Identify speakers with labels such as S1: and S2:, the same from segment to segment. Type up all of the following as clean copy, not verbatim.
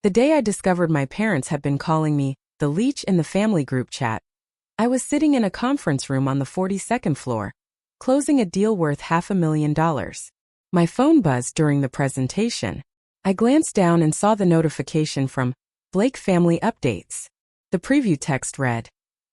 S1: The day I discovered my parents had been calling me the Leech in the family group chat, I was sitting in a conference room on the 42nd floor, closing a deal worth $500,000. My phone buzzed during the presentation. I glanced down and saw the notification from Blake Family Updates. The preview text read,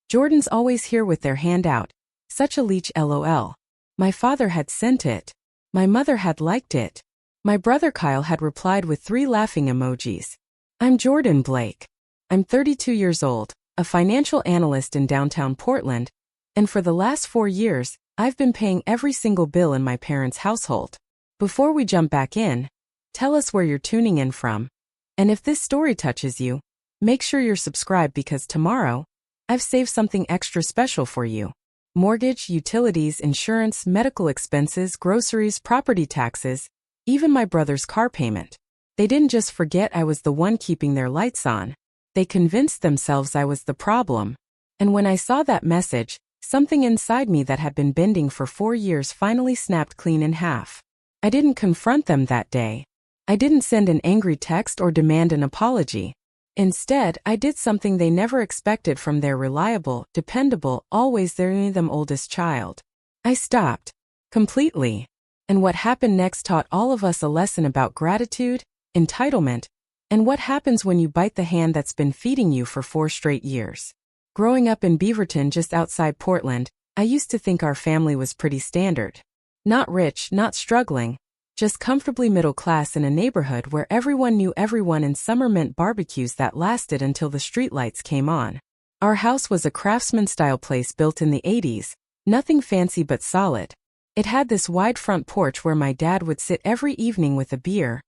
S1: "Jordan's always here with their hand out. Such a Leech LOL." My father had sent it. My mother had liked it. My brother Kyle had replied with 3 laughing emojis. "I'm Jordan Blake. I'm 32 years old, a financial analyst in downtown Portland, and for the last 4 years, I've been paying every single bill in my parents' household." Before we jump back in, tell us where you're tuning in from. And if this story touches you, make sure you're subscribed because tomorrow, I've saved something extra special for you. Mortgage, utilities, insurance, medical expenses, groceries, property taxes, even my brother's car payment. They didn't just forget I was the one keeping their lights on. They convinced themselves I was the problem. And when I saw that message, something inside me that had been bending for 4 years finally snapped clean in half. I didn't confront them that day. I didn't send an angry text or demand an apology. Instead, I did something they never expected from their reliable, dependable, always there them oldest child. I stopped. Completely. And what happened next taught all of us a lesson about gratitude, entitlement, and what happens when you bite the hand that's been feeding you for 4 straight years. Growing up in Beaverton just outside Portland, I used to think our family was pretty standard. Not rich, not struggling, just comfortably middle class in a neighborhood where everyone knew everyone and summer meant barbecues that lasted until the streetlights came on. Our house was a craftsman-style place built in the 80s, nothing fancy but solid. It had this wide front porch where my dad would sit every evening with a beer,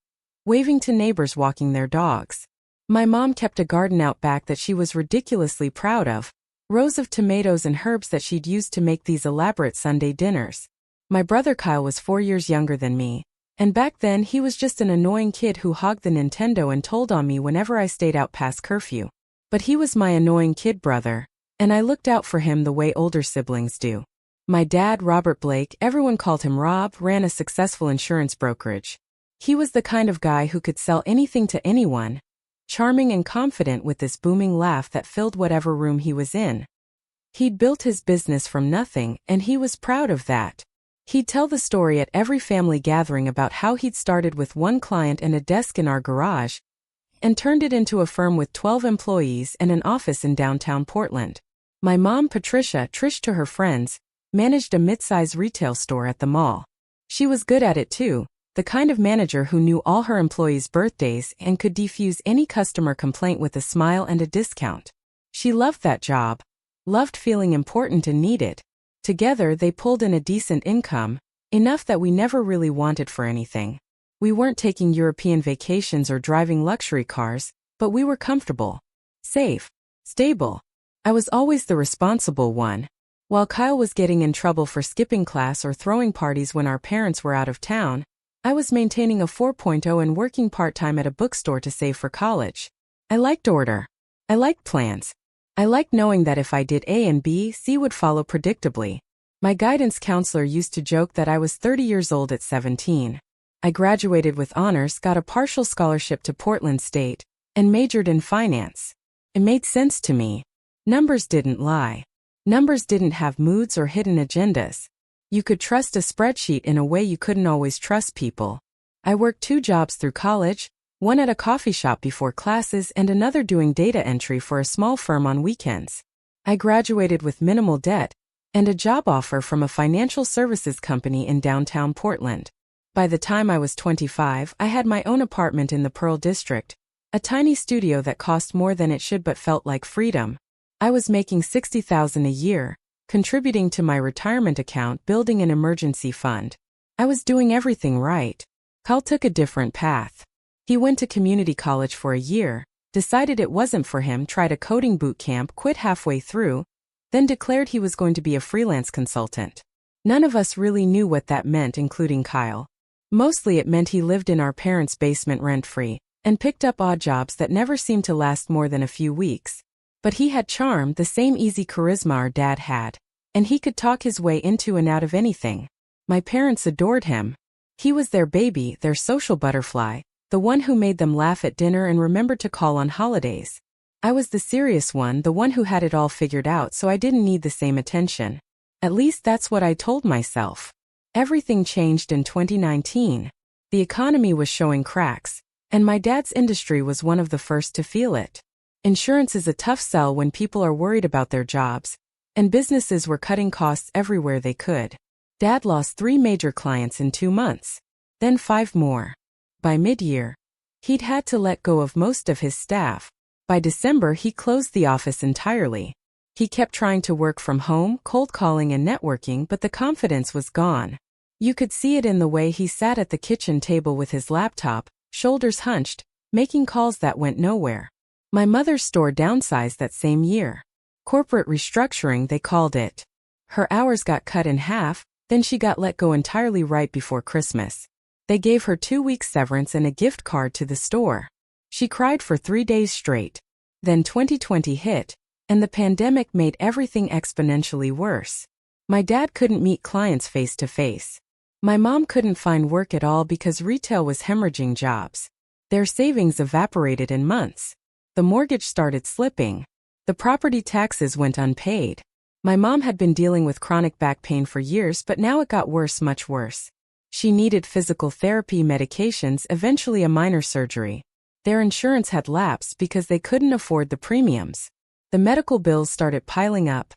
S1: waving to neighbors walking their dogs. My mom kept a garden out back that she was ridiculously proud of, rows of tomatoes and herbs that she'd used to make these elaborate Sunday dinners. My brother Kyle was 4 years younger than me, and back then he was just an annoying kid who hogged the Nintendo and told on me whenever I stayed out past curfew. But he was my annoying kid brother, and I looked out for him the way older siblings do. My dad, Robert Blake, everyone called him Rob, ran a successful insurance brokerage. He was the kind of guy who could sell anything to anyone, charming and confident with this booming laugh that filled whatever room he was in. He'd built his business from nothing, and he was proud of that. He'd tell the story at every family gathering about how he'd started with 1 client and a desk in our garage, and turned it into a firm with 12 employees and an office in downtown Portland. My mom, Patricia, Trish to her friends, managed a mid-size retail store at the mall. She was good at it too, the kind of manager who knew all her employees' birthdays and could defuse any customer complaint with a smile and a discount. She loved that job, loved feeling important and needed. Together they pulled in a decent income, enough that we never really wanted for anything. We weren't taking European vacations or driving luxury cars, but we were comfortable, safe, stable. I was always the responsible one. While Kyle was getting in trouble for skipping class or throwing parties when our parents were out of town, I was maintaining a 4.0 and working part-time at a bookstore to save for college. I liked order. I liked plans. I liked knowing that if I did A and B, C would follow predictably. My guidance counselor used to joke that I was 30 years old at 17. I graduated with honors, got a partial scholarship to Portland State, and majored in finance. It made sense to me. Numbers didn't lie. Numbers didn't have moods or hidden agendas. You could trust a spreadsheet in a way you couldn't always trust people. I worked 2 jobs through college, one at a coffee shop before classes and another doing data entry for a small firm on weekends. I graduated with minimal debt and a job offer from a financial services company in downtown Portland. By the time I was 25, I had my own apartment in the Pearl District, a tiny studio that cost more than it should but felt like freedom. I was making $60,000 a year, contributing to my retirement account, building an emergency fund. I was doing everything right. Kyle took a different path. He went to community college for a year, decided it wasn't for him, tried a coding boot camp, quit halfway through, then declared he was going to be a freelance consultant. None of us really knew what that meant, including Kyle. Mostly it meant he lived in our parents' basement rent-free, and picked up odd jobs that never seemed to last more than a few weeks. But he had charm, the same easy charisma our dad had, and he could talk his way into and out of anything. My parents adored him. He was their baby, their social butterfly, The one who made them laugh at dinner and remembered to call on holidays. I was the serious one, the one who had it all figured out, so I didn't need the same attention. At least that's what I told myself. Everything changed in 2019. The economy was showing cracks, and my dad's industry was one of the first to feel it. Insurance is a tough sell when people are worried about their jobs, and businesses were cutting costs everywhere they could. Dad lost 3 major clients in 2 months, then 5 more. By mid-year, he'd had to let go of most of his staff. By December, he closed the office entirely. He kept trying to work from home, cold calling and networking, but the confidence was gone. You could see it in the way he sat at the kitchen table with his laptop, shoulders hunched, making calls that went nowhere. My mother's store downsized that same year. Corporate restructuring, they called it. Her hours got cut in half, then she got let go entirely right before Christmas. They gave her 2 weeks severance and a gift card to the store. She cried for 3 days straight. Then 2020 hit, and the pandemic made everything exponentially worse. My dad couldn't meet clients face to face. My mom couldn't find work at all because retail was hemorrhaging jobs. Their savings evaporated in months. The mortgage started slipping. The property taxes went unpaid. My mom had been dealing with chronic back pain for years, but now it got worse, much worse. She needed physical therapy, medications, eventually a minor surgery. Their insurance had lapsed because they couldn't afford the premiums. The medical bills started piling up.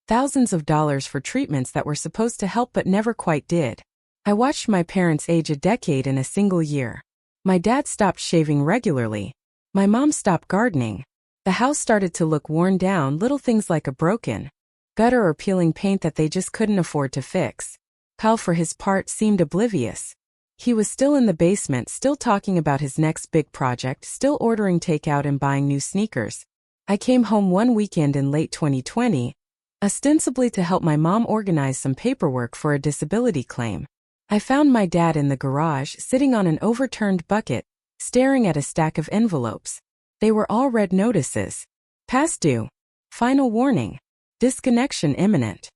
S1: Thousands of dollars for treatments that were supposed to help but never quite did. I watched my parents age a decade in a single year. My dad stopped shaving regularly. My mom stopped gardening. The house started to look worn down, little things like a broken gutter or peeling paint that they just couldn't afford to fix. Kyle, for his part, seemed oblivious. He was still in the basement, still talking about his next big project, still ordering takeout and buying new sneakers. I came home one weekend in late 2020, ostensibly to help my mom organize some paperwork for a disability claim. I found my dad in the garage, sitting on an overturned bucket, staring at a stack of envelopes. They were all red notices. Past due. Final warning. Disconnection imminent.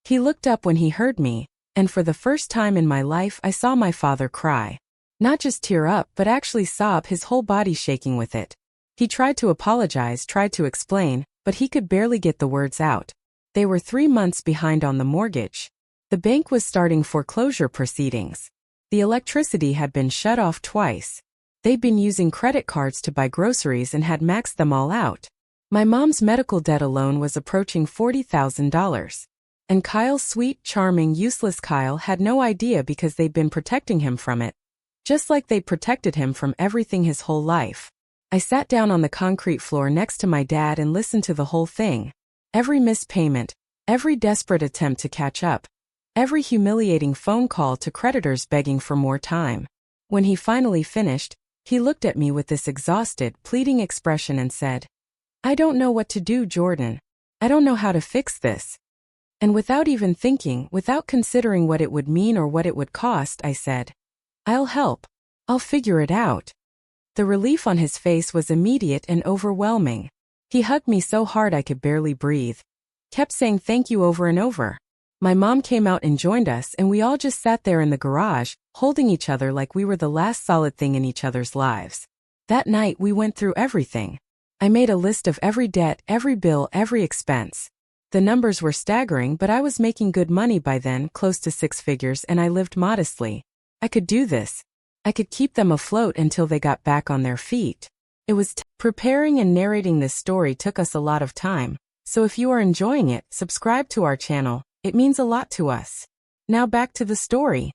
S1: He looked up when he heard me, and for the first time in my life I saw my father cry. Not just tear up, but actually sob, his whole body shaking with it. He tried to apologize, tried to explain, but he could barely get the words out. They were 3 months behind on the mortgage. The bank was starting foreclosure proceedings. The electricity had been shut off twice. They'd been using credit cards to buy groceries and had maxed them all out. My mom's medical debt alone was approaching $40,000. And Kyle, sweet, charming, useless Kyle, had no idea because they'd been protecting him from it. Just like they'd protected him from everything his whole life. I sat down on the concrete floor next to my dad and listened to the whole thing. Every missed payment, every desperate attempt to catch up, every humiliating phone call to creditors begging for more time. When he finally finished, he looked at me with this exhausted, pleading expression and said, "I don't know what to do, Jordan. I don't know how to fix this." And without even thinking, without considering what it would mean or what it would cost, I said, "I'll help. I'll figure it out." The relief on his face was immediate and overwhelming. He hugged me so hard I could barely breathe. Kept saying thank you over and over. My mom came out and joined us, and we all just sat there in the garage, holding each other like we were the last solid thing in each other's lives. That night we went through everything. I made a list of every debt, every bill, every expense. The numbers were staggering, but I was making good money by then, close to 6 figures, and I lived modestly. I could do this. I could keep them afloat until they got back on their feet. It was preparing and narrating this story took us a lot of time, so if you are enjoying it, subscribe to our channel. It means a lot to us. Now back to the story.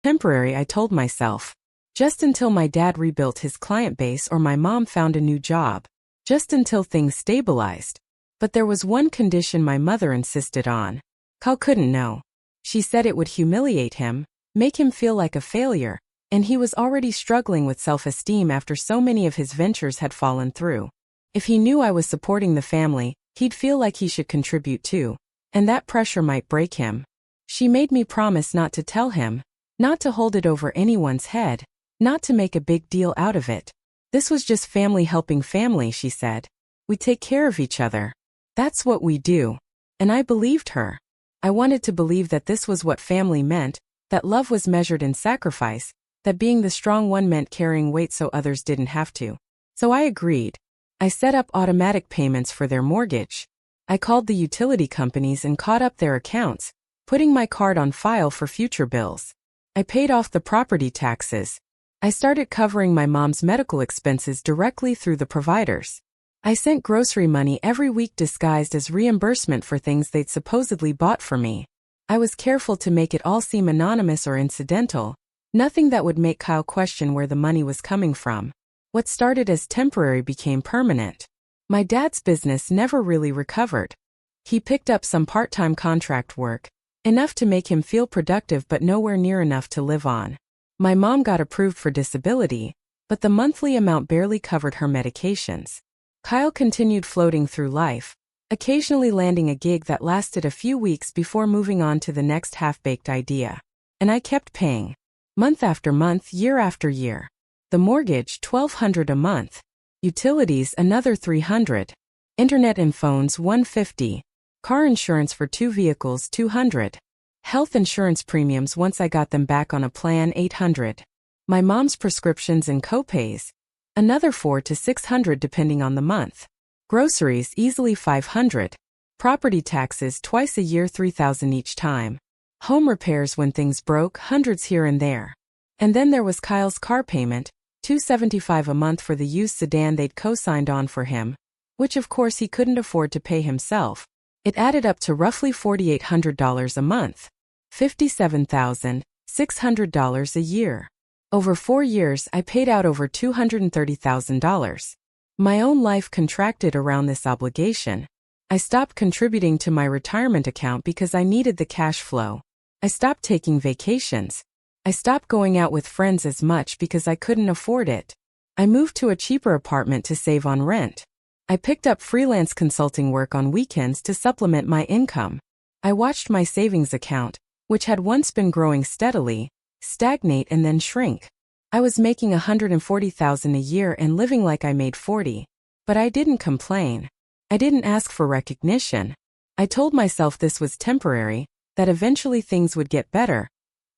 S1: Temporary, I told myself. Just until my dad rebuilt his client base or my mom found a new job. Just until things stabilized. But there was one condition my mother insisted on. Kyle couldn't know. She said it would humiliate him, make him feel like a failure, and he was already struggling with self-esteem after so many of his ventures had fallen through. If he knew I was supporting the family, he'd feel like he should contribute too, and that pressure might break him. She made me promise not to tell him, not to hold it over anyone's head, not to make a big deal out of it. This was just family helping family, she said. We take care of each other. That's what we do. And I believed her. I wanted to believe that this was what family meant, that love was measured in sacrifice, that being the strong one meant carrying weight so others didn't have to. So I agreed. I set up automatic payments for their mortgage. I called the utility companies and caught up their accounts, putting my card on file for future bills. I paid off the property taxes. I started covering my mom's medical expenses directly through the providers. I sent grocery money every week disguised as reimbursement for things they'd supposedly bought for me. I was careful to make it all seem anonymous or incidental, nothing that would make Kyle question where the money was coming from. What started as temporary became permanent. My dad's business never really recovered. He picked up some part-time contract work, enough to make him feel productive but nowhere near enough to live on. My mom got approved for disability, but the monthly amount barely covered her medications. Kyle continued floating through life, occasionally landing a gig that lasted a few weeks before moving on to the next half-baked idea. And I kept paying. Month after month, year after year. The mortgage, $1,200 a month. Utilities, another $300. Internet and phones, $150. Car insurance for 2 vehicles, $200. Health insurance premiums once I got them back on a plan, $800. My mom's prescriptions and copays, another $400 to $600 depending on the month. Groceries, easily $500. Property taxes twice a year, $3,000 each time. Home repairs when things broke, hundreds here and there. And then there was Kyle's car payment, $275 a month for the used sedan they'd co-signed on for him, which of course he couldn't afford to pay himself. It added up to roughly $4,800 a month, $57,600 a year. Over 4 years, I paid out over $230,000. My own life contracted around this obligation. I stopped contributing to my retirement account because I needed the cash flow. I stopped taking vacations. I stopped going out with friends as much because I couldn't afford it. I moved to a cheaper apartment to save on rent. I picked up freelance consulting work on weekends to supplement my income. I watched my savings account, which had once been growing steadily, stagnate and then shrink. I was making $140,000 a year and living like I made $40. But I didn't complain. I didn't ask for recognition. I told myself this was temporary, that eventually things would get better,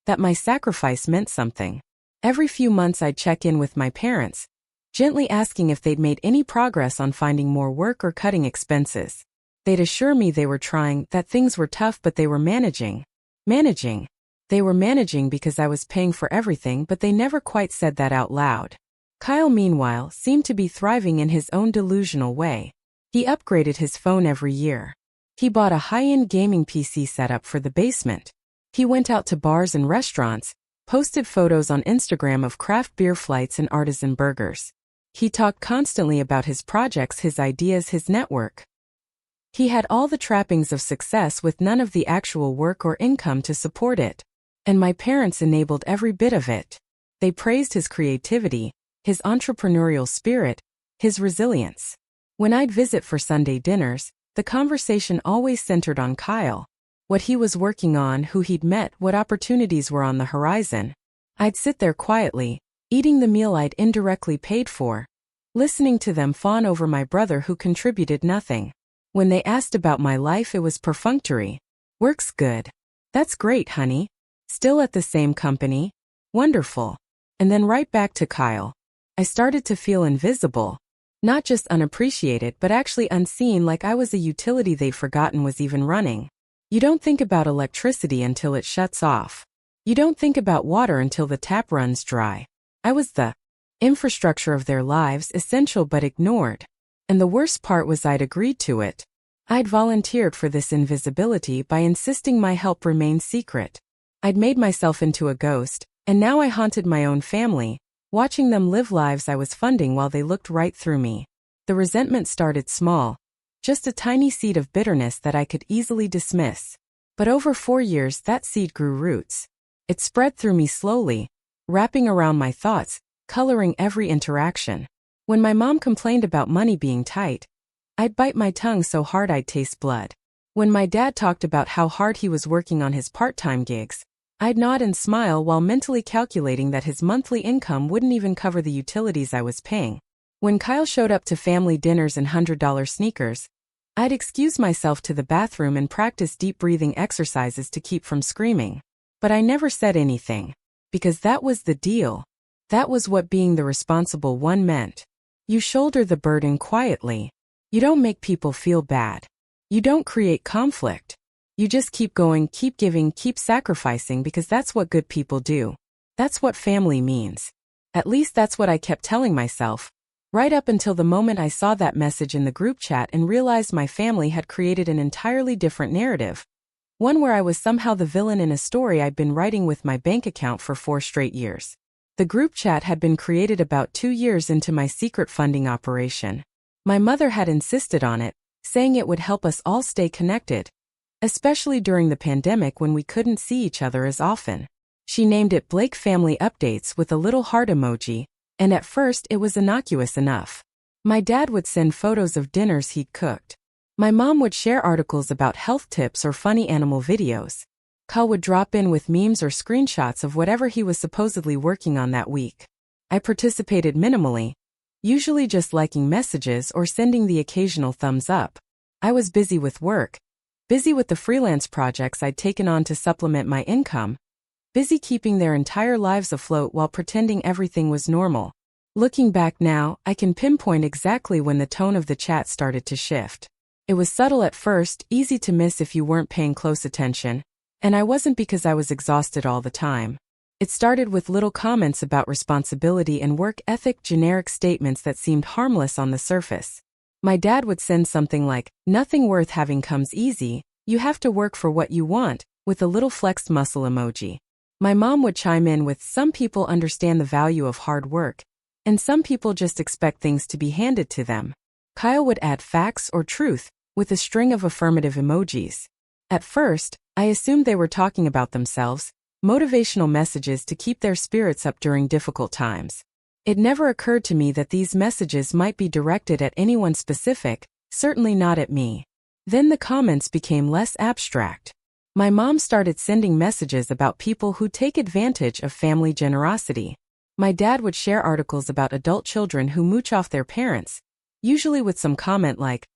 S1: that my sacrifice meant something. Every few months I'd check in with my parents, gently asking if they'd made any progress on finding more work or cutting expenses. They'd assure me they were trying, that things were tough but they were managing. They were managing because I was paying for everything, but they never quite said that out loud. Kyle, meanwhile, seemed to be thriving in his own delusional way. He upgraded his phone every year. He bought a high-end gaming PC setup for the basement. He went out to bars and restaurants, posted photos on Instagram of craft beer flights and artisan burgers. He talked constantly about his projects, his ideas, his network. He had all the trappings of success with none of the actual work or income to support it. And my parents enabled every bit of it. They praised his creativity, his entrepreneurial spirit, his resilience. When I'd visit for Sunday dinners, the conversation always centered on Kyle. What he was working on, who he'd met, what opportunities were on the horizon. I'd sit there quietly, eating the meal I'd indirectly paid for, listening to them fawn over my brother who contributed nothing. When they asked about my life, it was perfunctory. Work's good. That's great, honey. Still at the same company? Wonderful. And then right back to Kyle. I started to feel invisible. Not just unappreciated but actually unseen, like I was a utility they'd forgotten was even running. You don't think about electricity until it shuts off. You don't think about water until the tap runs dry. I was the infrastructure of their lives, essential but ignored. And the worst part was I'd agreed to it. I'd volunteered for this invisibility by insisting my help remain secret. I'd made myself into a ghost, and now I haunted my own family, watching them live lives I was funding while they looked right through me. The resentment started small, just a tiny seed of bitterness that I could easily dismiss. But over 4 years that seed grew roots. It spread through me slowly, wrapping around my thoughts, coloring every interaction. When my mom complained about money being tight, I'd bite my tongue so hard I'd taste blood. When my dad talked about how hard he was working on his part-time gigs, I'd nod and smile while mentally calculating that his monthly income wouldn't even cover the utilities I was paying. When Kyle showed up to family dinners in $100 sneakers, I'd excuse myself to the bathroom and practice deep breathing exercises to keep from screaming. But I never said anything. because that was the deal. That was what being the responsible one meant. You shoulder the burden quietly. You don't make people feel bad. You don't create conflict. You just keep going, keep giving, keep sacrificing because that's what good people do. That's what family means. At least that's what I kept telling myself, right up until the moment I saw that message in the group chat and realized my family had created an entirely different narrative. One where I was somehow the villain in a story I'd been writing with my bank account for 4 straight years. The group chat had been created about 2 years into my secret funding operation. My mother had insisted on it, saying it would help us all stay connected, especially during the pandemic when we couldn't see each other as often. She named it Blake Family Updates with a little heart emoji, and at first it was innocuous enough. My dad would send photos of dinners he'd cooked. My mom would share articles about health tips or funny animal videos. Kyle would drop in with memes or screenshots of whatever he was supposedly working on that week. I participated minimally, usually just liking messages or sending the occasional thumbs up. I was busy with work, busy with the freelance projects I'd taken on to supplement my income, busy keeping their entire lives afloat while pretending everything was normal. Looking back now, I can pinpoint exactly when the tone of the chat started to shift. It was subtle at first, easy to miss if you weren't paying close attention, and I wasn't because I was exhausted all the time. It started with little comments about responsibility and work ethic, generic statements that seemed harmless on the surface. My dad would send something like, "Nothing worth having comes easy, you have to work for what you want," with a little flexed muscle emoji. My mom would chime in with, "Some people understand the value of hard work, and some people just expect things to be handed to them." Kyle would add facts or truth, with a string of affirmative emojis. At first, I assumed they were talking about themselves, motivational messages to keep their spirits up during difficult times. It never occurred to me that these messages might be directed at anyone specific, certainly not at me. Then the comments became less abstract. My mom started sending messages about people who take advantage of family generosity. My dad would share articles about adult children who mooch off their parents, usually with some comment like,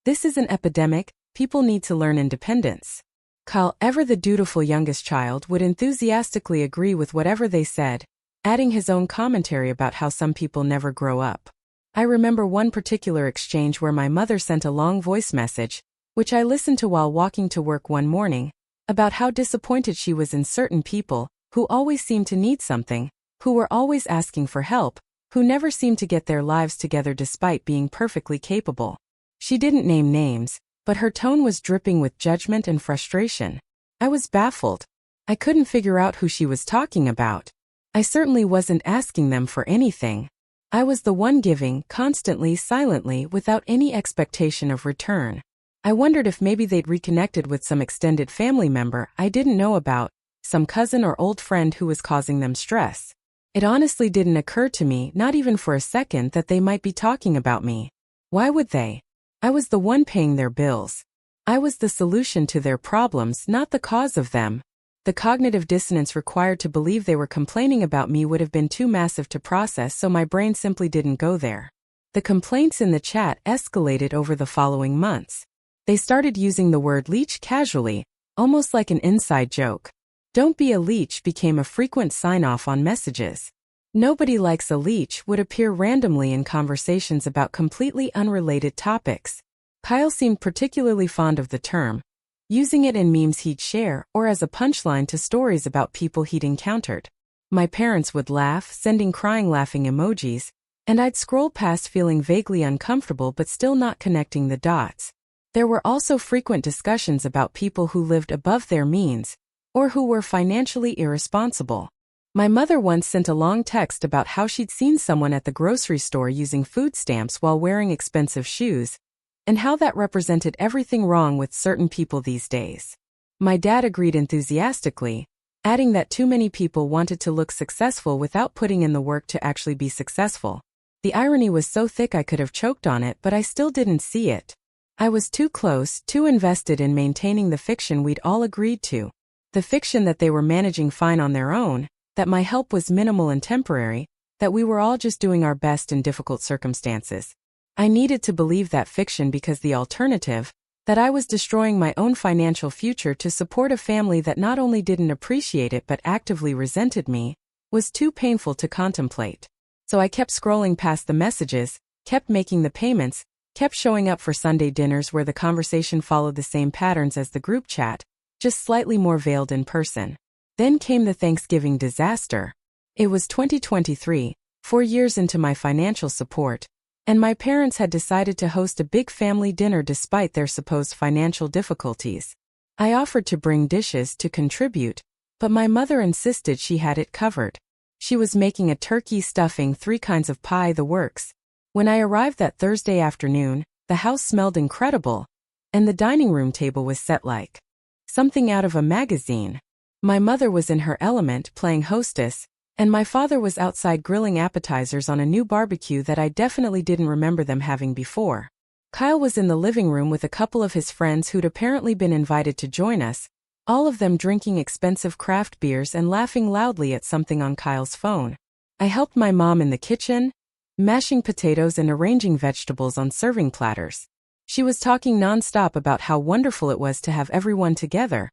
S1: "This is an epidemic, people need to learn independence." Kyle, ever the dutiful youngest child, would enthusiastically agree with whatever they said, adding his own commentary about how some people never grow up. I remember one particular exchange where my mother sent a long voice message, which I listened to while walking to work one morning, about how disappointed she was in certain people, who always seemed to need something, who were always asking for help, who never seemed to get their lives together despite being perfectly capable. She didn't name names, but her tone was dripping with judgment and frustration. I was baffled. I couldn't figure out who she was talking about. I certainly wasn't asking them for anything. I was the one giving, constantly, silently, without any expectation of return. I wondered if maybe they'd reconnected with some extended family member I didn't know about, some cousin or old friend who was causing them stress. It honestly didn't occur to me, not even for a second, that they might be talking about me. Why would they? I was the one paying their bills. I was the solution to their problems, not the cause of them. The cognitive dissonance required to believe they were complaining about me would have been too massive to process, so my brain simply didn't go there. The complaints in the chat escalated over the following months. They started using the word leech casually, almost like an inside joke. "Don't be a leech" became a frequent sign-off on messages. "Nobody likes a leech" would appear randomly in conversations about completely unrelated topics. Kyle seemed particularly fond of the term, using it in memes he'd share or as a punchline to stories about people he'd encountered. My parents would laugh, sending crying laughing emojis, and I'd scroll past feeling vaguely uncomfortable but still not connecting the dots. There were also frequent discussions about people who lived above their means, or who were financially irresponsible. My mother once sent a long text about how she'd seen someone at the grocery store using food stamps while wearing expensive shoes, and how that represented everything wrong with certain people these days. My dad agreed enthusiastically, adding that too many people wanted to look successful without putting in the work to actually be successful. The irony was so thick I could have choked on it, but I still didn't see it. I was too close, too invested in maintaining the fiction we'd all agreed to. The fiction that they were managing fine on their own, that my help was minimal and temporary, that we were all just doing our best in difficult circumstances. I needed to believe that fiction because the alternative, that I was destroying my own financial future to support a family that not only didn't appreciate it but actively resented me, was too painful to contemplate. So I kept scrolling past the messages, kept making the payments, kept showing up for Sunday dinners where the conversation followed the same patterns as the group chat, just slightly more veiled in person. Then came the Thanksgiving disaster. It was 2023, 4 years into my financial support, and my parents had decided to host a big family dinner despite their supposed financial difficulties. I offered to bring dishes to contribute, but my mother insisted she had it covered. She was making a turkey, stuffing, 3 kinds of pie, the works. When I arrived that Thursday afternoon, the house smelled incredible, and the dining room table was set like something out of a magazine. My mother was in her element playing hostess, and my father was outside grilling appetizers on a new barbecue that I definitely didn't remember them having before. Kyle was in the living room with a couple of his friends who'd apparently been invited to join us, all of them drinking expensive craft beers and laughing loudly at something on Kyle's phone. I helped my mom in the kitchen, mashing potatoes and arranging vegetables on serving platters. She was talking nonstop about how wonderful it was to have everyone together,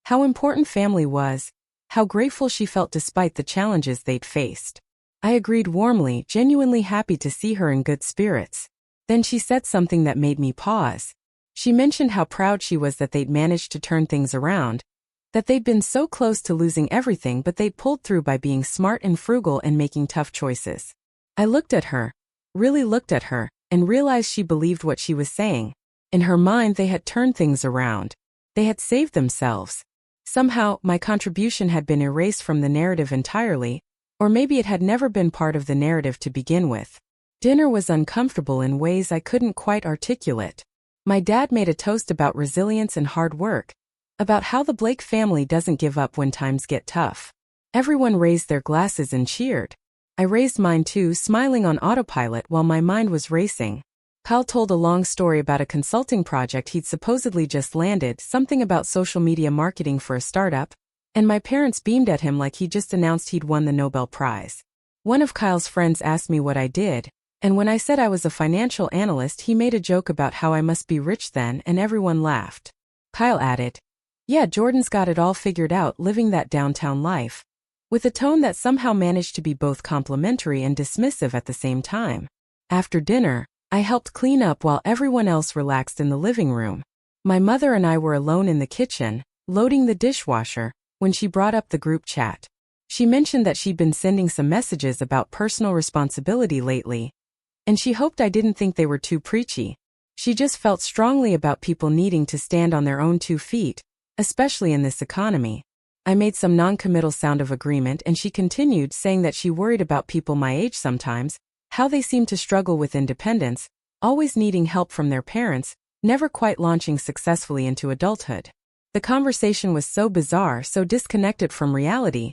S1: how important family was, how grateful she felt despite the challenges they'd faced. I agreed warmly, genuinely happy to see her in good spirits. Then she said something that made me pause. She mentioned how proud she was that they'd managed to turn things around, that they'd been so close to losing everything but they'd pulled through by being smart and frugal and making tough choices. I looked at her, really looked at her, and realized she believed what she was saying. In her mind, they had turned things around. They had saved themselves. Somehow, my contribution had been erased from the narrative entirely, or maybe it had never been part of the narrative to begin with. Dinner was uncomfortable in ways I couldn't quite articulate. My dad made a toast about resilience and hard work, about how the Blake family doesn't give up when times get tough. Everyone raised their glasses and cheered. I raised mine too, smiling on autopilot while my mind was racing. Kyle told a long story about a consulting project he'd supposedly just landed, something about social media marketing for a startup, and my parents beamed at him like he just announced he'd won the Nobel Prize. One of Kyle's friends asked me what I did, and when I said I was a financial analyst, he made a joke about how I must be rich then, and everyone laughed. Kyle added, "Yeah, Jordan's got it all figured out, living that downtown life," with a tone that somehow managed to be both complimentary and dismissive at the same time. After dinner, I helped clean up while everyone else relaxed in the living room. My mother and I were alone in the kitchen, loading the dishwasher, when she brought up the group chat. She mentioned that she'd been sending some messages about personal responsibility lately, and she hoped I didn't think they were too preachy. She just felt strongly about people needing to stand on their own 2 feet, especially in this economy. I made some non-committal sound of agreement, and she continued, saying that she worried about people my age sometimes, how they seem to struggle with independence, always needing help from their parents, never quite launching successfully into adulthood. The conversation was so bizarre, so disconnected from reality,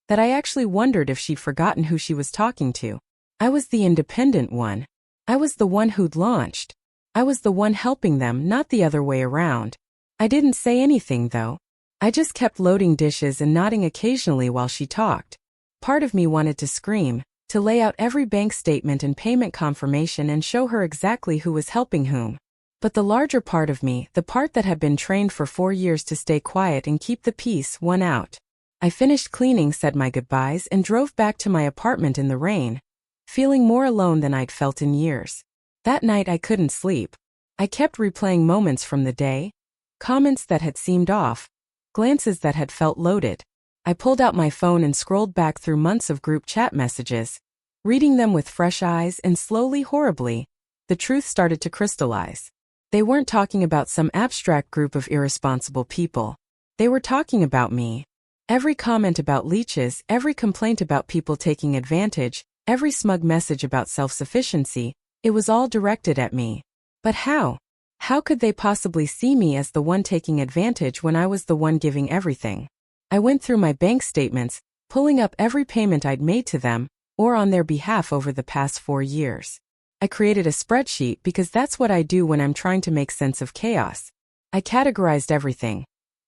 S1: that I actually wondered if she'd forgotten who she was talking to. I was the independent one. I was the one who'd launched. I was the one helping them, not the other way around. I didn't say anything though. I just kept loading dishes and nodding occasionally while she talked. Part of me wanted to scream, to lay out every bank statement and payment confirmation and show her exactly who was helping whom. But the larger part of me, the part that had been trained for 4 years to stay quiet and keep the peace, won out. I finished cleaning, said my goodbyes, and drove back to my apartment in the rain, feeling more alone than I'd felt in years. That night I couldn't sleep. I kept replaying moments from the day, comments that had seemed off, glances that had felt loaded. I pulled out my phone and scrolled back through months of group chat messages, reading them with fresh eyes, and slowly, horribly, the truth started to crystallize. They weren't talking about some abstract group of irresponsible people. They were talking about me. Every comment about leeches, every complaint about people taking advantage, every smug message about self-sufficiency, it was all directed at me. But how? How could they possibly see me as the one taking advantage when I was the one giving everything? I went through my bank statements, pulling up every payment I'd made to them, or on their behalf over the past 4 years. I created a spreadsheet because that's what I do when I'm trying to make sense of chaos. I categorized everything: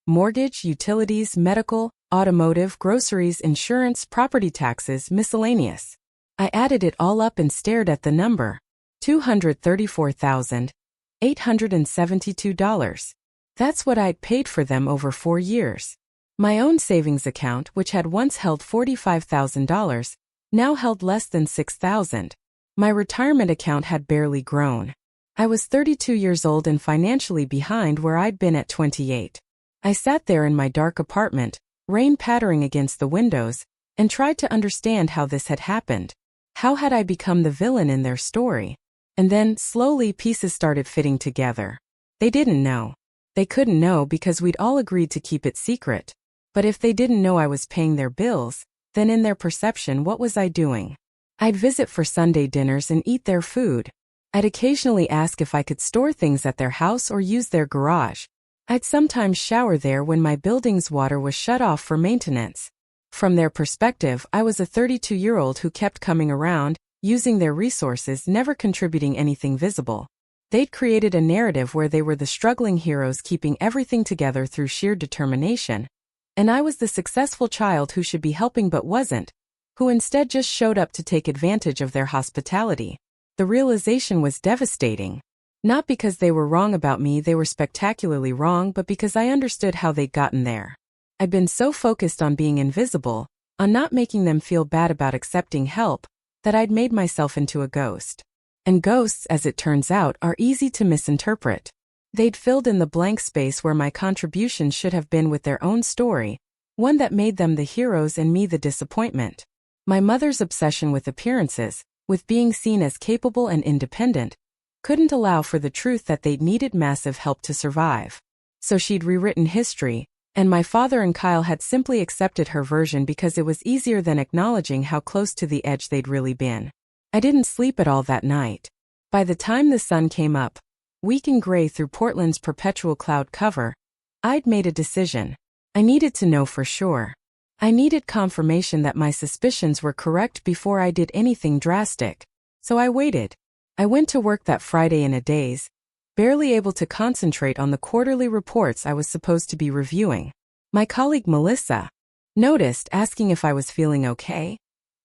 S1: mortgage, utilities, medical, automotive, groceries, insurance, property taxes, miscellaneous. I added it all up and stared at the number: $234,872. That's what I'd paid for them over 4 years. My own savings account, which had once held $45,000, now held less than $6,000. My retirement account had barely grown. I was 32 years old and financially behind where I'd been at 28. I sat there in my dark apartment, rain pattering against the windows, and tried to understand how this had happened. How had I become the villain in their story? And then, slowly, pieces started fitting together. They didn't know. They couldn't know because we'd all agreed to keep it secret. But if they didn't know I was paying their bills, then in their perception, what was I doing? I'd visit for Sunday dinners and eat their food. I'd occasionally ask if I could store things at their house or use their garage. I'd sometimes shower there when my building's water was shut off for maintenance. From their perspective, I was a 32-year-old who kept coming around, using their resources, never contributing anything visible. They'd created a narrative where they were the struggling heroes keeping everything together through sheer determination. And I was the successful child who should be helping but wasn't, who instead just showed up to take advantage of their hospitality. The realization was devastating. Not because they were wrong about me, they were spectacularly wrong, but because I understood how they'd gotten there. I'd been so focused on being invisible, on not making them feel bad about accepting help, that I'd made myself into a ghost. And ghosts, as it turns out, are easy to misinterpret. They'd filled in the blank space where my contributions should have been with their own story, one that made them the heroes and me the disappointment. My mother's obsession with appearances, with being seen as capable and independent, couldn't allow for the truth that they'd needed massive help to survive. So she'd rewritten history, and my father and Kyle had simply accepted her version because it was easier than acknowledging how close to the edge they'd really been. I didn't sleep at all that night. By the time the sun came up, weak and gray through Portland's perpetual cloud cover, I'd made a decision. I needed to know for sure. I needed confirmation that my suspicions were correct before I did anything drastic. So I waited. I went to work that Friday in a daze, barely able to concentrate on the quarterly reports I was supposed to be reviewing. My colleague Melissa noticed, asking if I was feeling okay,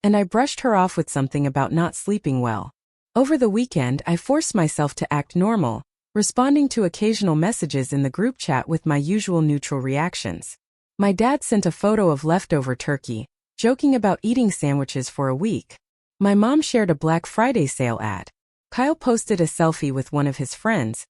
S1: and I brushed her off with something about not sleeping well. Over the weekend, I forced myself to act normal, responding to occasional messages in the group chat with my usual neutral reactions. My dad sent a photo of leftover turkey, joking about eating sandwiches for a week. My mom shared a Black Friday sale ad. Kyle posted a selfie with one of his friends,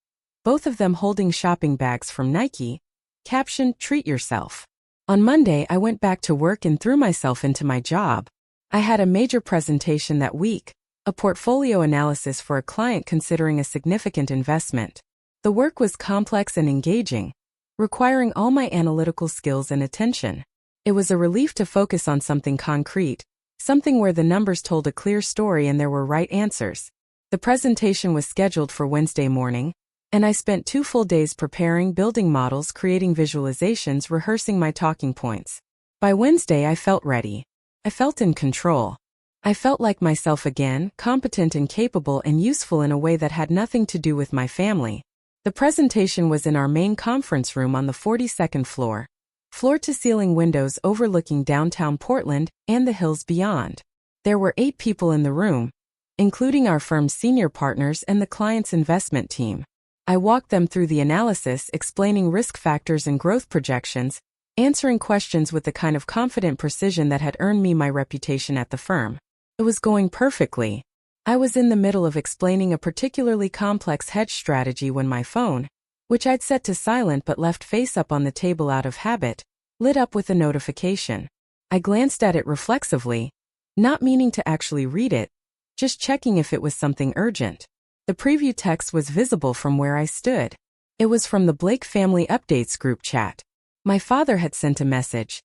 S1: both of them holding shopping bags from Nike, captioned, "Treat yourself." On Monday, I went back to work and threw myself into my job. I had a major presentation that week, a portfolio analysis for a client considering a significant investment. The work was complex and engaging, requiring all my analytical skills and attention. It was a relief to focus on something concrete, something where the numbers told a clear story and there were right answers. The presentation was scheduled for Wednesday morning, and I spent 2 full days preparing, building models, creating visualizations, rehearsing my talking points. By Wednesday, I felt ready. I felt in control. I felt like myself again, competent and capable and useful in a way that had nothing to do with my family. The presentation was in our main conference room on the 42nd floor, floor-to-ceiling windows overlooking downtown Portland and the hills beyond. There were 8 people in the room, including our firm's senior partners and the client's investment team. I walked them through the analysis, explaining risk factors and growth projections, answering questions with the kind of confident precision that had earned me my reputation at the firm. It was going perfectly. I was in the middle of explaining a particularly complex hedge strategy when my phone, which I'd set to silent but left face up on the table out of habit, lit up with a notification. I glanced at it reflexively, not meaning to actually read it, just checking if it was something urgent. The preview text was visible from where I stood. It was from the Blake Family Updates group chat. My father had sent a message.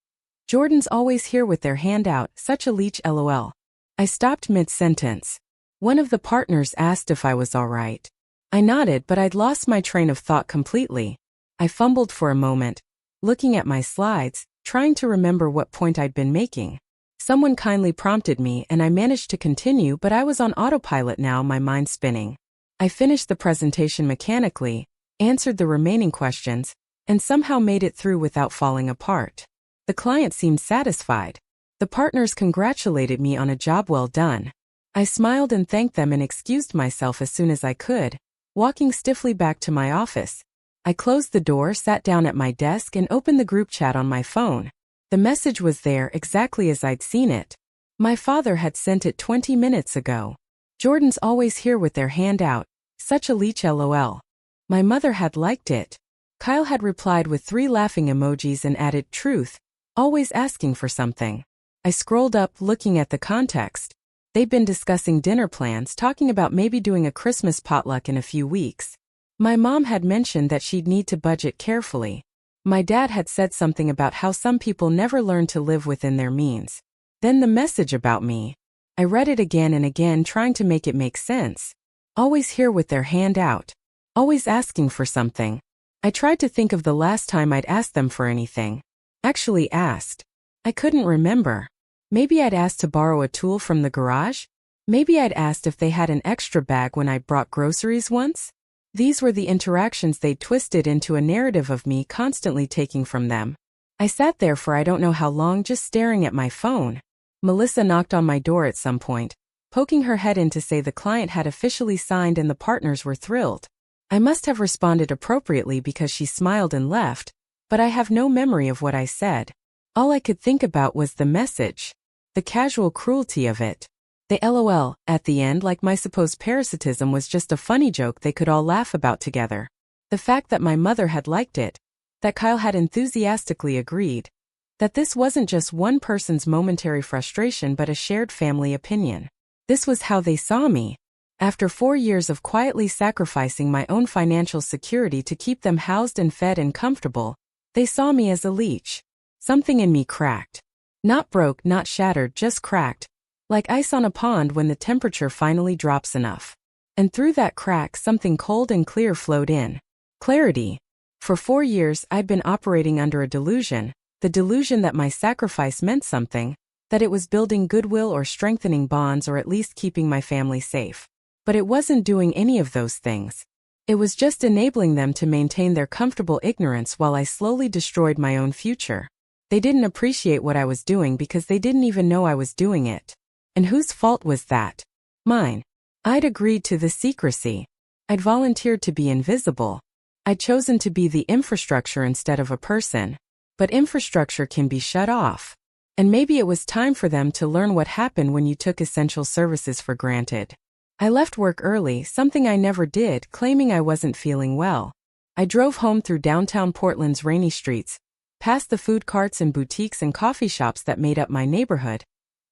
S1: "Jordan's always here with their hand out, such a leech, lol." I stopped mid-sentence. One of the partners asked if I was all right. I nodded, but I'd lost my train of thought completely. I fumbled for a moment, looking at my slides, trying to remember what point I'd been making. Someone kindly prompted me and I managed to continue, but I was on autopilot now, my mind spinning. I finished the presentation mechanically, answered the remaining questions, and somehow made it through without falling apart. The client seemed satisfied. The partners congratulated me on a job well done. I smiled and thanked them and excused myself as soon as I could, walking stiffly back to my office, I closed the door, sat down at my desk, and opened the group chat on my phone. The message was there exactly as I'd seen it. My father had sent it 20 minutes ago. Jordan's always here with their hand out. Such a leech, lol. My mother had liked it. Kyle had replied with 3 laughing emojis and added, truth, always asking for something. I scrolled up, looking at the context. They'd been discussing dinner plans, talking about maybe doing a Christmas potluck in a few weeks. My mom had mentioned that she'd need to budget carefully. My dad had said something about how some people never learn to live within their means. Then the message about me. I read it again and again, trying to make it make sense. Always here with their hand out. Always asking for something. I tried to think of the last time I'd asked them for anything. Actually asked. I couldn't remember. Maybe I'd asked to borrow a tool from the garage? Maybe I'd asked if they had an extra bag when I brought groceries once? These were the interactions they'd twisted into a narrative of me constantly taking from them. I sat there for I don't know how long, just staring at my phone. Melissa knocked on my door at some point, poking her head in to say the client had officially signed and the partners were thrilled. I must have responded appropriately because she smiled and left, but I have no memory of what I said. All I could think about was the message. The casual cruelty of it. The LOL at the end, like my supposed parasitism was just a funny joke they could all laugh about together. The fact that my mother had liked it. That Kyle had enthusiastically agreed. That this wasn't just one person's momentary frustration but a shared family opinion. This was how they saw me. After 4 years of quietly sacrificing my own financial security to keep them housed and fed and comfortable, they saw me as a leech. Something in me cracked. Not broke, not shattered, just cracked. Like ice on a pond when the temperature finally drops enough. And through that crack something cold and clear flowed in. Clarity. For 4 years I'd been operating under a delusion, the delusion that my sacrifice meant something, that it was building goodwill or strengthening bonds or at least keeping my family safe. But it wasn't doing any of those things. It was just enabling them to maintain their comfortable ignorance while I slowly destroyed my own future. They didn't appreciate what I was doing because they didn't even know I was doing it. And whose fault was that? Mine. I'd agreed to the secrecy. I'd volunteered to be invisible. I'd chosen to be the infrastructure instead of a person. But infrastructure can be shut off. And maybe it was time for them to learn what happened when you took essential services for granted. I left work early, something I never did, claiming I wasn't feeling well. I drove home through downtown Portland's rainy streets, past the food carts and boutiques and coffee shops that made up my neighborhood.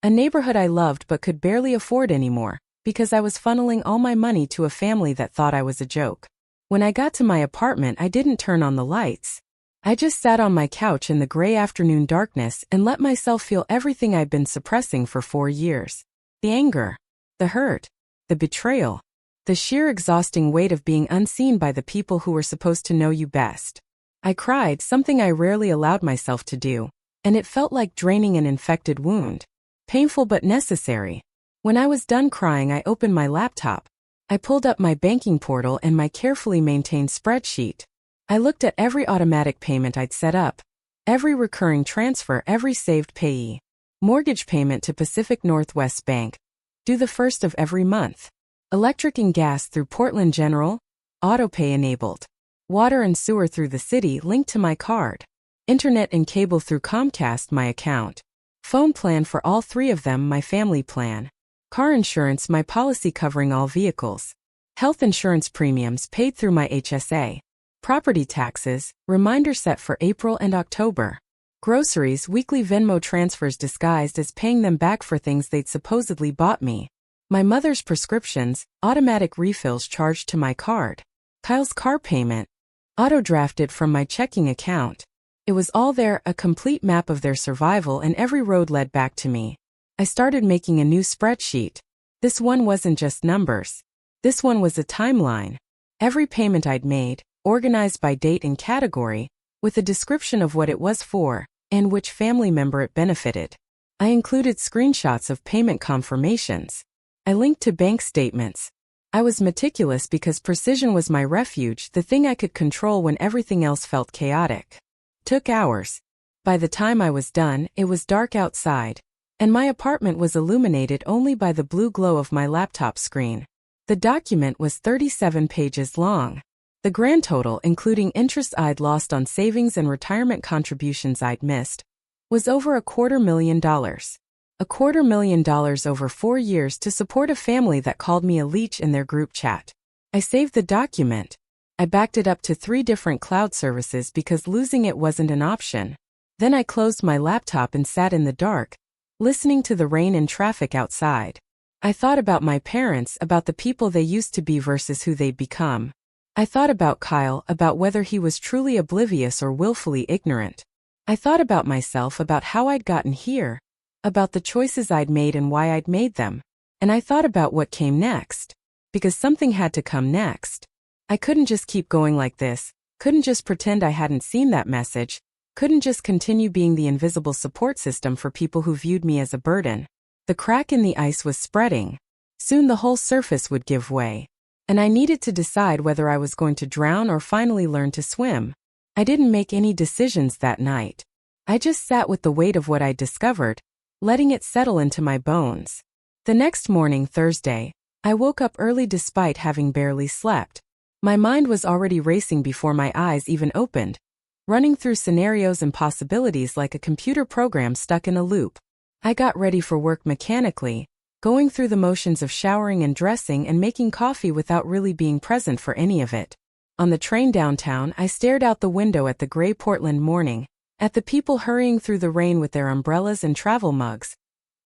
S1: A neighborhood I loved but could barely afford anymore, because I was funneling all my money to a family that thought I was a joke. When I got to my apartment, I didn't turn on the lights. I just sat on my couch in the gray afternoon darkness and let myself feel everything I'd been suppressing for 4 years. The anger. The hurt. The betrayal. The sheer exhausting weight of being unseen by the people who were supposed to know you best. I cried, something I rarely allowed myself to do, and it felt like draining an infected wound. Painful but necessary. When I was done crying, I opened my laptop. I pulled up my banking portal and my carefully maintained spreadsheet. I looked at every automatic payment I'd set up, every recurring transfer, every saved payee. Mortgage payment to Pacific Northwest Bank, due the 1st of every month. Electric and gas through Portland General, autopay enabled. Water and sewer through the city linked to my card. Internet and cable through Comcast, my account. Phone plan for all 3 of them, my family plan. Car insurance, my policy covering all vehicles. Health insurance premiums paid through my HSA. Property taxes, reminder set for April and October. Groceries, weekly Venmo transfers disguised as paying them back for things they'd supposedly bought me. My mother's prescriptions, automatic refills charged to my card. Kyle's car payment, auto-drafted from my checking account. It was all there, a complete map of their survival, and every road led back to me. I started making a new spreadsheet. This one wasn't just numbers. This one was a timeline. Every payment I'd made, organized by date and category, with a description of what it was for, and which family member it benefited. I included screenshots of payment confirmations. I linked to bank statements. I was meticulous because precision was my refuge, the thing I could control when everything else felt chaotic. Took hours. By the time I was done, it was dark outside, and my apartment was illuminated only by the blue glow of my laptop screen. The document was 37 pages long. The grand total, including interest I'd lost on savings and retirement contributions I'd missed, was over $250,000. $250,000 over 4 years to support a family that called me a leech in their group chat. I saved the document. I backed it up to 3 different cloud services because losing it wasn't an option. Then I closed my laptop and sat in the dark, listening to the rain and traffic outside. I thought about my parents, about the people they used to be versus who they'd become. I thought about Kyle, about whether he was truly oblivious or willfully ignorant. I thought about myself, about how I'd gotten here, about the choices I'd made and why I'd made them. And I thought about what came next. Because something had to come next. I couldn't just keep going like this, couldn't just pretend I hadn't seen that message, couldn't just continue being the invisible support system for people who viewed me as a burden. The crack in the ice was spreading. Soon the whole surface would give way. And I needed to decide whether I was going to drown or finally learn to swim. I didn't make any decisions that night. I just sat with the weight of what I'd discovered, letting it settle into my bones. The next morning, Thursday, I woke up early despite having barely slept. My mind was already racing before my eyes even opened, running through scenarios and possibilities like a computer program stuck in a loop. I got ready for work mechanically, going through the motions of showering and dressing and making coffee without really being present for any of it. On the train downtown, I stared out the window at the gray Portland morning, at the people hurrying through the rain with their umbrellas and travel mugs,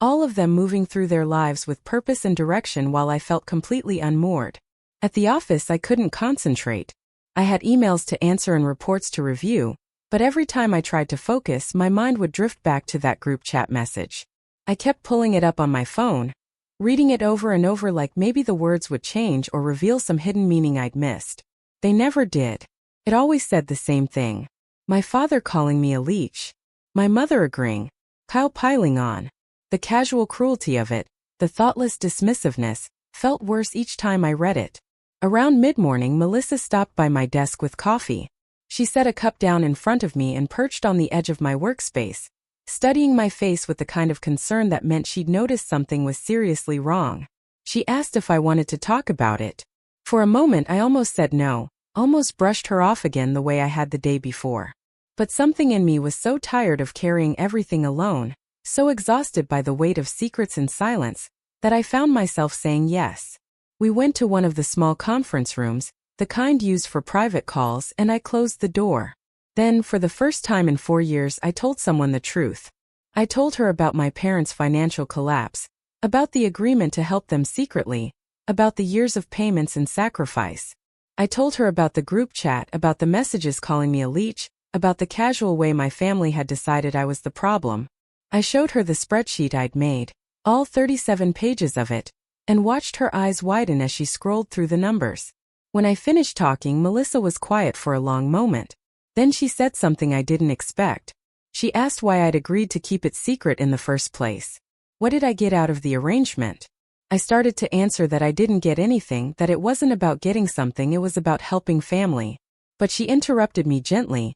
S1: all of them moving through their lives with purpose and direction while I felt completely unmoored. At the office, I couldn't concentrate. I had emails to answer and reports to review, but every time I tried to focus, my mind would drift back to that group chat message. I kept pulling it up on my phone, reading it over and over like maybe the words would change or reveal some hidden meaning I'd missed. They never did. It always said the same thing. My father calling me a leech. My mother agreeing. Kyle piling on. The casual cruelty of it, the thoughtless dismissiveness, felt worse each time I read it. Around mid-morning, Melissa stopped by my desk with coffee. She set a cup down in front of me and perched on the edge of my workspace, studying my face with the kind of concern that meant she'd noticed something was seriously wrong. She asked if I wanted to talk about it. For a moment I almost said no, almost brushed her off again the way I had the day before. But something in me was so tired of carrying everything alone, so exhausted by the weight of secrets and silence, that I found myself saying yes. We went to one of the small conference rooms, the kind used for private calls, and I closed the door. Then, for the first time in 4 years, I told someone the truth. I told her about my parents' financial collapse, about the agreement to help them secretly, about the years of payments and sacrifice. I told her about the group chat, about the messages calling me a leech, about the casual way my family had decided I was the problem. I showed her the spreadsheet I'd made, all 37 pages of it, and watched her eyes widen as she scrolled through the numbers. When I finished talking, Melissa was quiet for a long moment. Then she said something I didn't expect. She asked why I'd agreed to keep it secret in the first place. What did I get out of the arrangement? I started to answer that I didn't get anything, that it wasn't about getting something, it was about helping family. But she interrupted me gently,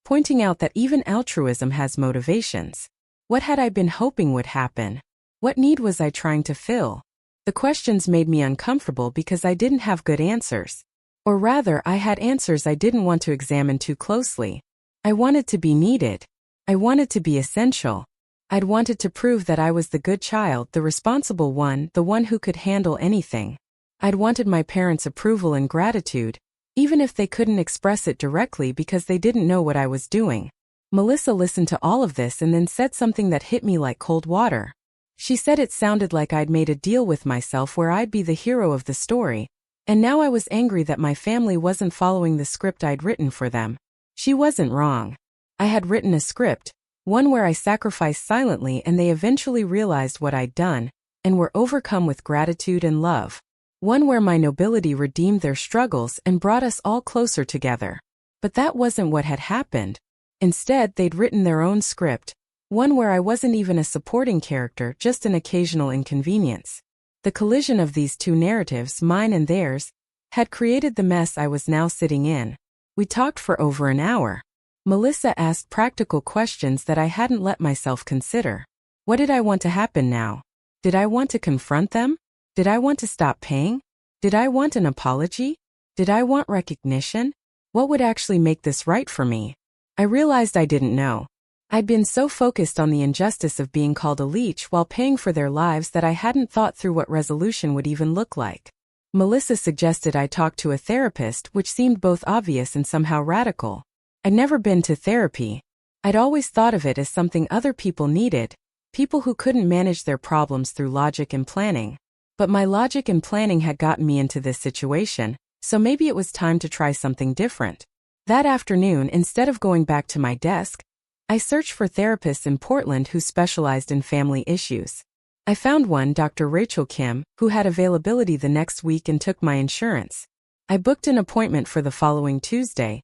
S1: pointing out that even altruism has motivations. What had I been hoping would happen? What need was I trying to fill? The questions made me uncomfortable because I didn't have good answers. Or rather, I had answers I didn't want to examine too closely. I wanted to be needed. I wanted to be essential. I'd wanted to prove that I was the good child, the responsible one, the one who could handle anything. I'd wanted my parents' approval and gratitude, even if they couldn't express it directly because they didn't know what I was doing. Melissa listened to all of this and then said something that hit me like cold water. She said it sounded like I'd made a deal with myself where I'd be the hero of the story, and now I was angry that my family wasn't following the script I'd written for them. She wasn't wrong. I had written a script, one where I sacrificed silently and they eventually realized what I'd done, and were overcome with gratitude and love. One where my nobility redeemed their struggles and brought us all closer together. But that wasn't what had happened. Instead, they'd written their own script, one where I wasn't even a supporting character, just an occasional inconvenience. The collision of these two narratives, mine and theirs, had created the mess I was now sitting in. We talked for over an hour. Melissa asked practical questions that I hadn't let myself consider. What did I want to happen now? Did I want to confront them? Did I want to stop paying? Did I want an apology? Did I want recognition? What would actually make this right for me? I realized I didn't know. I'd been so focused on the injustice of being called a leech while paying for their lives that I hadn't thought through what resolution would even look like. Melissa suggested I talk to a therapist, which seemed both obvious and somehow radical. I'd never been to therapy. I'd always thought of it as something other people needed, people who couldn't manage their problems through logic and planning. But my logic and planning had gotten me into this situation, so maybe it was time to try something different. That afternoon, instead of going back to my desk, I searched for therapists in Portland who specialized in family issues. I found one, Dr. Rachel Kim, who had availability the next week and took my insurance. I booked an appointment for the following Tuesday,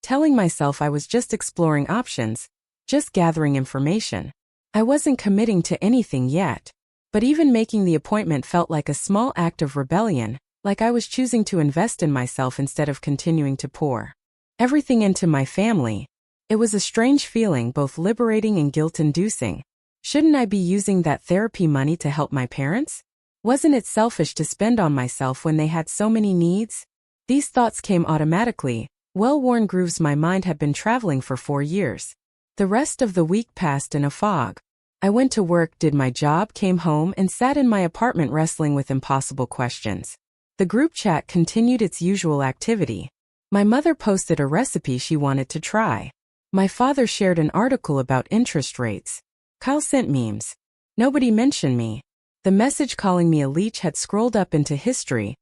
S1: telling myself I was just exploring options, just gathering information. I wasn't committing to anything yet, but even making the appointment felt like a small act of rebellion, like I was choosing to invest in myself instead of continuing to pour everything into my family. It was a strange feeling, both liberating and guilt-inducing. Shouldn't I be using that therapy money to help my parents? Wasn't it selfish to spend on myself when they had so many needs? These thoughts came automatically, well-worn grooves my mind had been traveling for 4 years. The rest of the week passed in a fog. I went to work, did my job, came home, and sat in my apartment wrestling with impossible questions. The group chat continued its usual activity. My mother posted a recipe she wanted to try. My father shared an article about interest rates. Kyle sent memes. Nobody mentioned me. The message calling me a leech had scrolled up into history,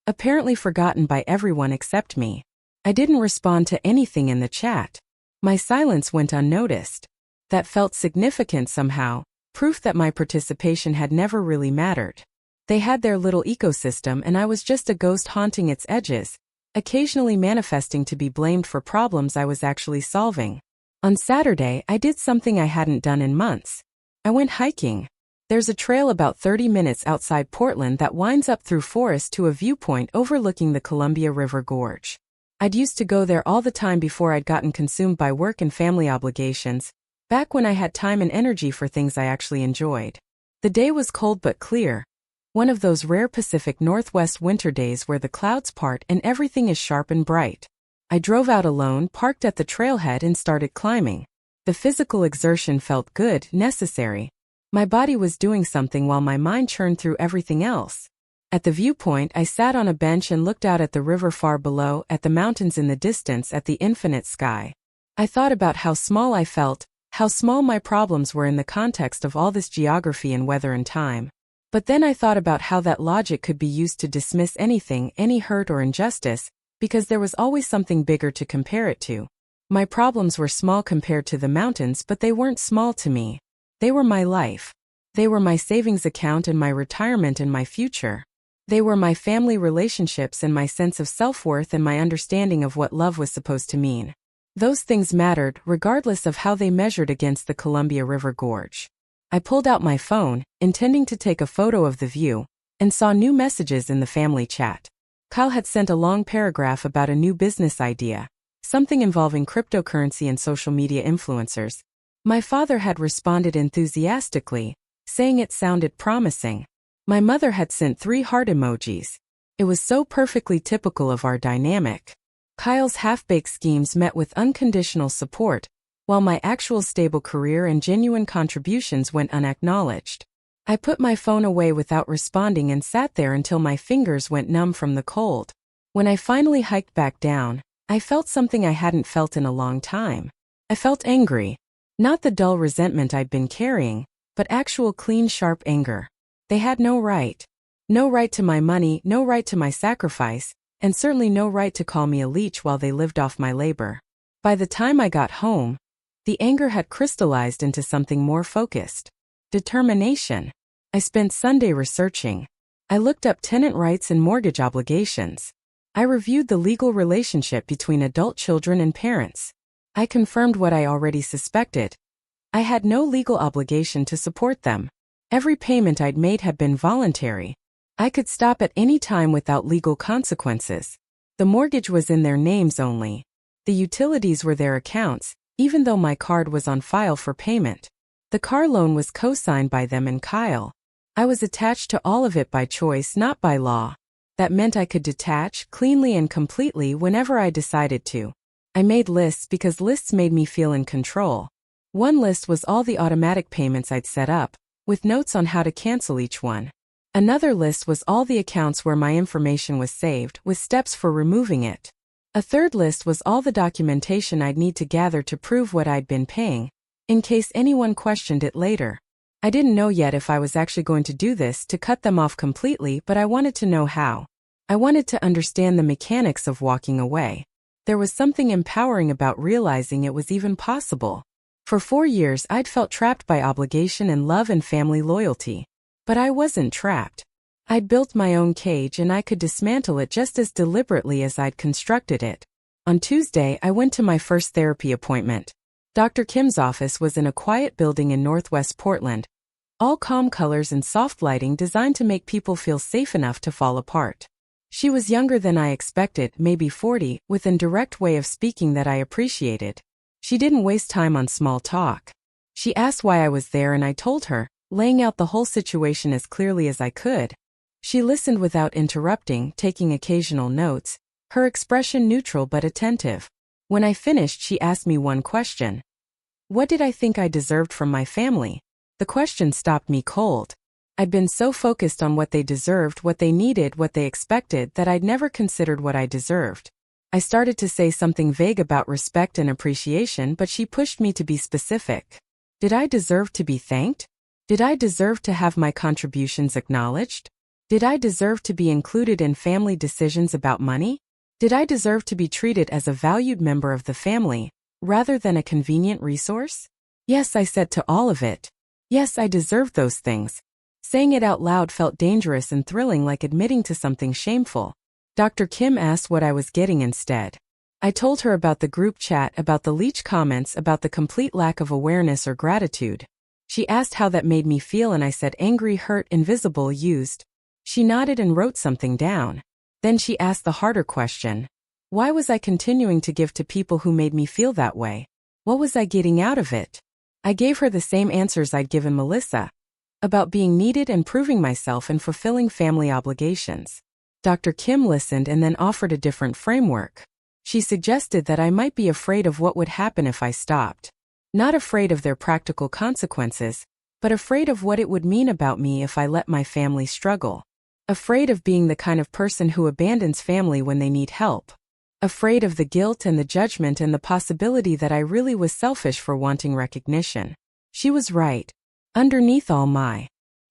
S1: apparently forgotten by everyone except me. I didn't respond to anything in the chat. My silence went unnoticed. That felt significant somehow, proof that my participation had never really mattered. They had their little ecosystem and I was just a ghost haunting its edges, occasionally manifesting to be blamed for problems I was actually solving. On Saturday, I did something I hadn't done in months. I went hiking. There's a trail about 30 minutes outside Portland that winds up through forest to a viewpoint overlooking the Columbia River Gorge. I'd used to go there all the time before I'd gotten consumed by work and family obligations, back when I had time and energy for things I actually enjoyed. The day was cold but clear. One of those rare Pacific Northwest winter days where the clouds part and everything is sharp and bright. I drove out alone, parked at the trailhead and started climbing. The physical exertion felt good, necessary. My body was doing something while my mind churned through everything else. At the viewpoint, I sat on a bench and looked out at the river far below, at the mountains in the distance, at the infinite sky. I thought about how small I felt, how small my problems were in the context of all this geography and weather and time. But then I thought about how that logic could be used to dismiss anything, any hurt or injustice, because there was always something bigger to compare it to. My problems were small compared to the mountains, but they weren't small to me. They were my life. They were my savings account and my retirement and my future. They were my family relationships and my sense of self-worth and my understanding of what love was supposed to mean. Those things mattered, regardless of how they measured against the Columbia River Gorge. I pulled out my phone, intending to take a photo of the view, and saw new messages in the family chat. Kyle had sent a long paragraph about a new business idea, something involving cryptocurrency and social media influencers. My father had responded enthusiastically, saying it sounded promising. My mother had sent 3 heart emojis. It was so perfectly typical of our dynamic. Kyle's half-baked schemes met with unconditional support, while my actual stable career and genuine contributions went unacknowledged. I put my phone away without responding and sat there until my fingers went numb from the cold. When I finally hiked back down, I felt something I hadn't felt in a long time. I felt angry. Not the dull resentment I'd been carrying, but actual clean, sharp anger. They had no right. No right to my money, no right to my sacrifice, and certainly no right to call me a leech while they lived off my labor. By the time I got home, the anger had crystallized into something more focused. Determination. I spent Sunday researching. I looked up tenant rights and mortgage obligations. I reviewed the legal relationship between adult children and parents. I confirmed what I already suspected. I had no legal obligation to support them. Every payment I'd made had been voluntary. I could stop at any time without legal consequences. The mortgage was in their names only. The utilities were their accounts, even though my card was on file for payment. The car loan was co-signed by them and Kyle. I was attached to all of it by choice, not by law. That meant I could detach cleanly and completely whenever I decided to. I made lists because lists made me feel in control. One list was all the automatic payments I'd set up, with notes on how to cancel each one. Another list was all the accounts where my information was saved, with steps for removing it. A third list was all the documentation I'd need to gather to prove what I'd been paying, in case anyone questioned it later. I didn't know yet if I was actually going to do this to cut them off completely, but I wanted to know how. I wanted to understand the mechanics of walking away. There was something empowering about realizing it was even possible. For 4 years I'd felt trapped by obligation and love and family loyalty. But I wasn't trapped. I'd built my own cage and I could dismantle it just as deliberately as I'd constructed it. On Tuesday, I went to my first therapy appointment. Dr. Kim's office was in a quiet building in Northwest Portland. All calm colors and soft lighting designed to make people feel safe enough to fall apart. She was younger than I expected, maybe 40, with a direct way of speaking that I appreciated. She didn't waste time on small talk. She asked why I was there and I told her, laying out the whole situation as clearly as I could. She listened without interrupting, taking occasional notes, her expression neutral but attentive. When I finished, she asked me one question. What did I think I deserved from my family? The question stopped me cold. I'd been so focused on what they deserved, what they needed, what they expected, that I'd never considered what I deserved. I started to say something vague about respect and appreciation, but she pushed me to be specific. Did I deserve to be thanked? Did I deserve to have my contributions acknowledged? Did I deserve to be included in family decisions about money? Did I deserve to be treated as a valued member of the family, rather than a convenient resource? Yes, I said to all of it. Yes, I deserved those things. Saying it out loud felt dangerous and thrilling, like admitting to something shameful. Dr. Kim asked what I was getting instead. I told her about the group chat, about the Leech comments, about the complete lack of awareness or gratitude. She asked how that made me feel and I said angry, hurt, invisible, used. She nodded and wrote something down. Then she asked the harder question. Why was I continuing to give to people who made me feel that way? What was I getting out of it? I gave her the same answers I'd given Melissa. About being needed and proving myself and fulfilling family obligations. Dr. Kim listened and then offered a different framework. She suggested that I might be afraid of what would happen if I stopped. Not afraid of their practical consequences, but afraid of what it would mean about me if I let my family struggle. Afraid of being the kind of person who abandons family when they need help. Afraid of the guilt and the judgment and the possibility that I really was selfish for wanting recognition. She was right. Underneath all my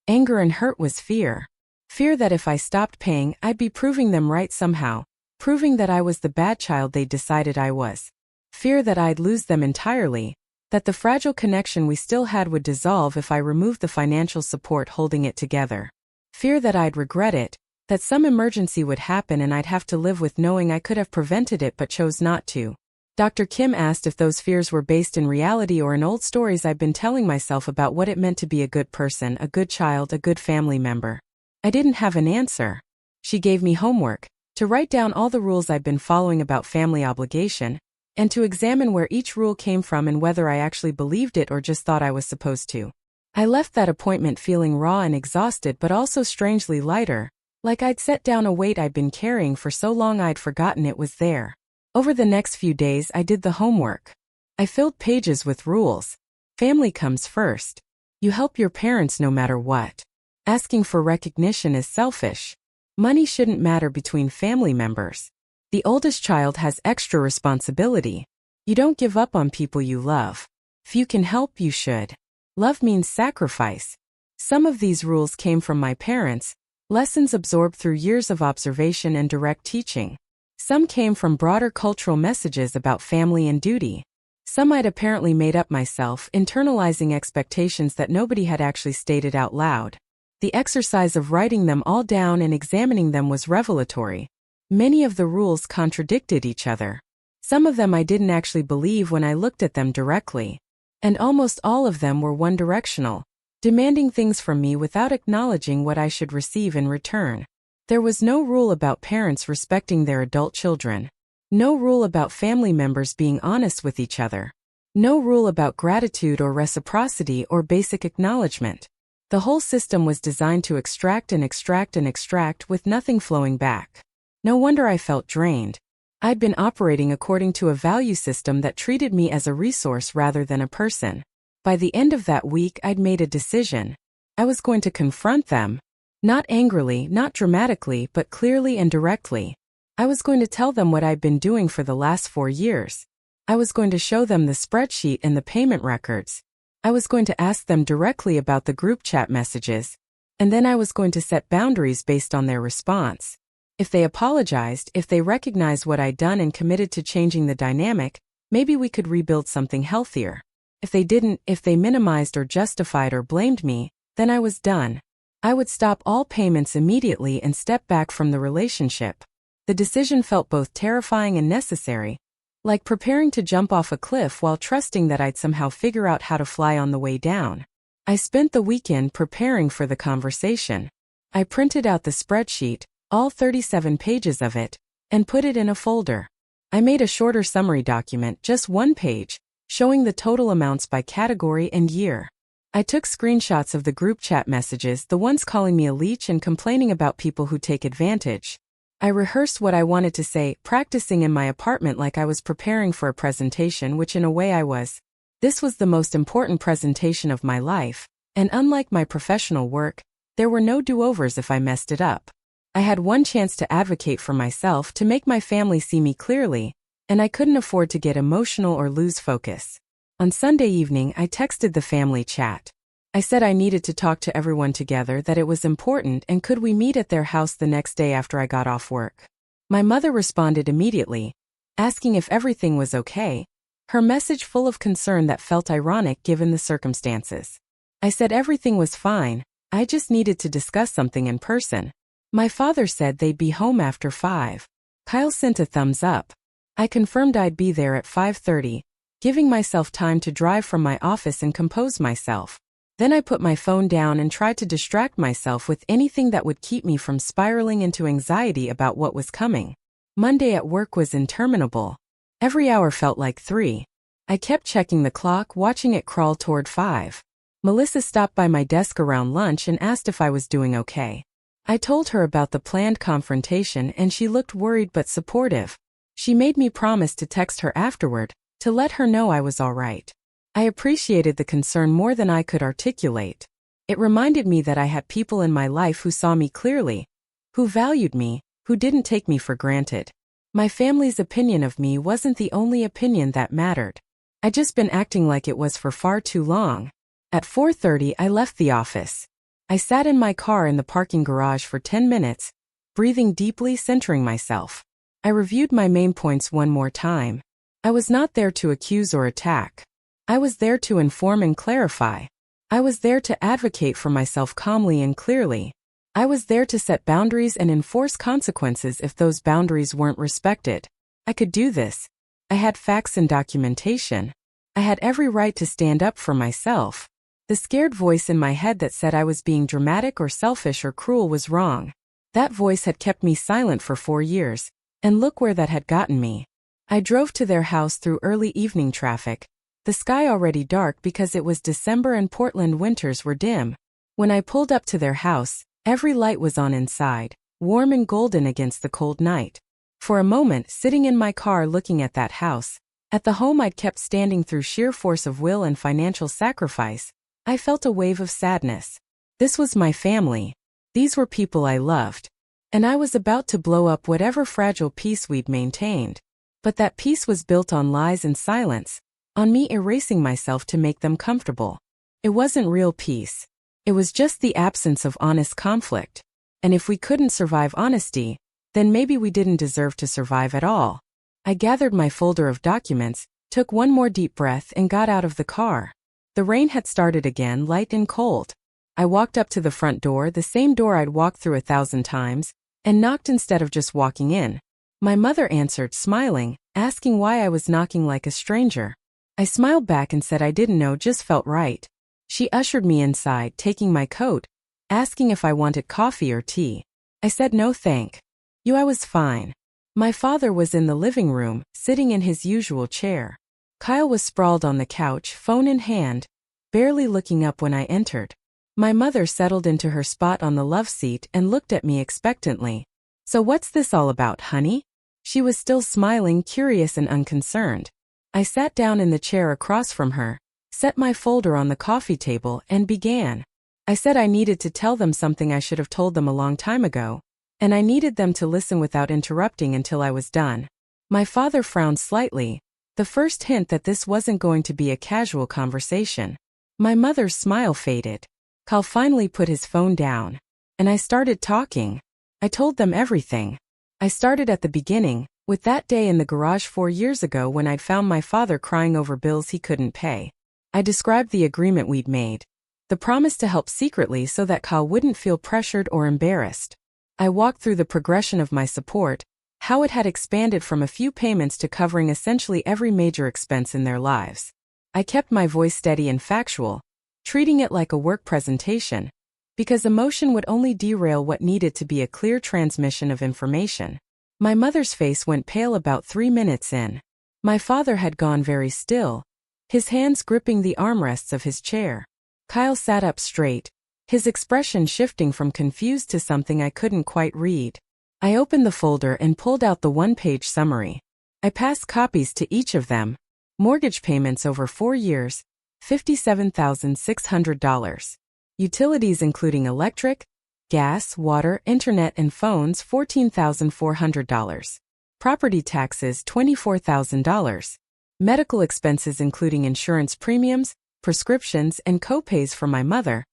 S1: anger and hurt was fear. Fear that if I stopped paying, I'd be proving them right somehow, proving that I was the bad child they decided I was. Fear that I'd lose them entirely, that the fragile connection we still had would dissolve if I removed the financial support holding it together. Fear that I'd regret it, that some emergency would happen and I'd have to live with knowing I could have prevented it but chose not to. Dr. Kim asked if those fears were based in reality or in old stories I'd been telling myself about what it meant to be a good person, a good child, a good family member. I didn't have an answer. She gave me homework, to write down all the rules I'd been following about family obligation, and to examine where each rule came from and whether I actually believed it or just thought I was supposed to. I left that appointment feeling raw and exhausted but also strangely lighter, like I'd set down a weight I'd been carrying for so long I'd forgotten it was there. Over the next few days I did the homework. I filled pages with rules. Family comes first. You help your parents no matter what. Asking for recognition is selfish. Money shouldn't matter between family members. The oldest child has extra responsibility. You don't give up on people you love. If you can help, you should. Love means sacrifice. Some of these rules came from my parents, lessons absorbed through years of observation and direct teaching. Some came from broader cultural messages about family and duty. Some I'd apparently made up myself, internalizing expectations that nobody had actually stated out loud. The exercise of writing them all down and examining them was revelatory. Many of the rules contradicted each other. Some of them I didn't actually believe when I looked at them directly. And almost all of them were one-directional, demanding things from me without acknowledging what I should receive in return. There was no rule about parents respecting their adult children. No rule about family members being honest with each other. No rule about gratitude or reciprocity or basic acknowledgement. The whole system was designed to extract and extract and extract with nothing flowing back. No wonder I felt drained. I'd been operating according to a value system that treated me as a resource rather than a person. By the end of that week, I'd made a decision. I was going to confront them. Not angrily, not dramatically, but clearly and directly. I was going to tell them what I'd been doing for the last 4 years. I was going to show them the spreadsheet and the payment records. I was going to ask them directly about the group chat messages. And then I was going to set boundaries based on their response. If they apologized, if they recognized what I'd done and committed to changing the dynamic, maybe we could rebuild something healthier. If they didn't, if they minimized or justified or blamed me, then I was done. I would stop all payments immediately and step back from the relationship. The decision felt both terrifying and necessary, like preparing to jump off a cliff while trusting that I'd somehow figure out how to fly on the way down. I spent the weekend preparing for the conversation. I printed out the spreadsheet, all 37 pages of it, and put it in a folder. I made a shorter summary document, just 1 page, showing the total amounts by category and year. I took screenshots of the group chat messages, the ones calling me a leech and complaining about people who take advantage. I rehearsed what I wanted to say, practicing in my apartment like I was preparing for a presentation, which in a way I was. This was the most important presentation of my life, and unlike my professional work, there were no do-overs if I messed it up. I had one chance to advocate for myself, to make my family see me clearly, and I couldn't afford to get emotional or lose focus. On Sunday evening, I texted the family chat. I said I needed to talk to everyone together, that it was important, and could we meet at their house the next day after I got off work. My mother responded immediately, asking if everything was okay, her message full of concern that felt ironic given the circumstances. I said everything was fine, I just needed to discuss something in person. My father said they'd be home after 5. Kyle sent a thumbs up. I confirmed I'd be there at 5:30, giving myself time to drive from my office and compose myself. Then I put my phone down and tried to distract myself with anything that would keep me from spiraling into anxiety about what was coming. Monday at work was interminable. Every hour felt like 3. I kept checking the clock, watching it crawl toward 5. Melissa stopped by my desk around lunch and asked if I was doing okay. I told her about the planned confrontation and she looked worried but supportive. She made me promise to text her afterward, to let her know I was all right. I appreciated the concern more than I could articulate. It reminded me that I had people in my life who saw me clearly, who valued me, who didn't take me for granted. My family's opinion of me wasn't the only opinion that mattered. I'd just been acting like it was for far too long. At 4:30, I left the office. I sat in my car in the parking garage for 10 minutes, breathing deeply, centering myself. I reviewed my main points one more time. I was not there to accuse or attack. I was there to inform and clarify. I was there to advocate for myself calmly and clearly. I was there to set boundaries and enforce consequences if those boundaries weren't respected. I could do this. I had facts and documentation. I had every right to stand up for myself. The scared voice in my head that said I was being dramatic or selfish or cruel was wrong. That voice had kept me silent for 4 years, and look where that had gotten me. I drove to their house through early evening traffic, the sky already dark because it was December and Portland winters were dim. When I pulled up to their house, every light was on inside, warm and golden against the cold night. For a moment, sitting in my car looking at that house, at the home I'd kept standing through sheer force of will and financial sacrifice, I felt a wave of sadness. This was my family. These were people I loved. And I was about to blow up whatever fragile peace we'd maintained. But that peace was built on lies and silence, on me erasing myself to make them comfortable. It wasn't real peace. It was just the absence of honest conflict. And if we couldn't survive honesty, then maybe we didn't deserve to survive at all. I gathered my folder of documents, took one more deep breath and got out of the car. The rain had started again, light and cold. I walked up to the front door, the same door I'd walked through 1,000 times, and knocked instead of just walking in. My mother answered, smiling, asking why I was knocking like a stranger. I smiled back and said I didn't know, just felt right. She ushered me inside, taking my coat, asking if I wanted coffee or tea. I said no thank you, I was fine. My father was in the living room, sitting in his usual chair. Kyle was sprawled on the couch, phone in hand, barely looking up when I entered. My mother settled into her spot on the love seat and looked at me expectantly. "So what's this all about, honey?" She was still smiling, curious and unconcerned. I sat down in the chair across from her, set my folder on the coffee table, and began. I said I needed to tell them something I should have told them a long time ago, and I needed them to listen without interrupting until I was done. My father frowned slightly, the first hint that this wasn't going to be a casual conversation. My mother's smile faded. Kyle finally put his phone down, and I started talking. I told them everything. I started at the beginning, with that day in the garage 4 years ago when I'd found my father crying over bills he couldn't pay. I described the agreement we'd made, the promise to help secretly so that Kyle wouldn't feel pressured or embarrassed. I walked through the progression of my support, how it had expanded from a few payments to covering essentially every major expense in their lives. I kept my voice steady and factual, treating it like a work presentation, because emotion would only derail what needed to be a clear transmission of information. My mother's face went pale about 3 minutes in. My father had gone very still, his hands gripping the armrests of his chair. Kyle sat up straight, his expression shifting from confused to something I couldn't quite read. I opened the folder and pulled out the one-page summary. I passed copies to each of them. Mortgage payments over 4 years, $57,600. Utilities including electric, gas, water, internet and phones $14,400. Property taxes $24,000. Medical expenses including insurance premiums, prescriptions and co-pays for my mother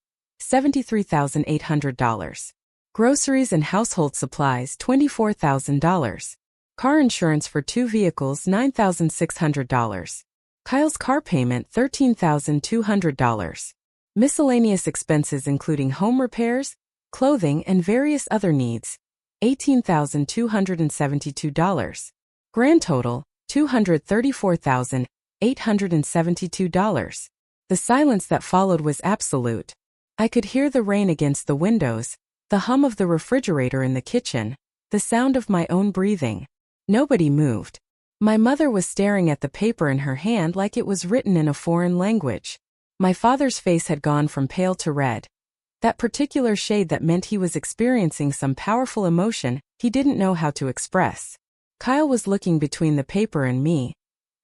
S1: $73,800. Groceries and household supplies $24,000. Car insurance for 2 vehicles $9,600. Kyle's car payment $13,200. Miscellaneous expenses including home repairs, clothing and various other needs $18,272. Grand total $234,872. The silence that followed was absolute. I could hear the rain against the windows, the hum of the refrigerator in the kitchen, the sound of my own breathing. Nobody moved. My mother was staring at the paper in her hand like it was written in a foreign language. My father's face had gone from pale to red, that particular shade that meant he was experiencing some powerful emotion he didn't know how to express. Kyle was looking between the paper and me,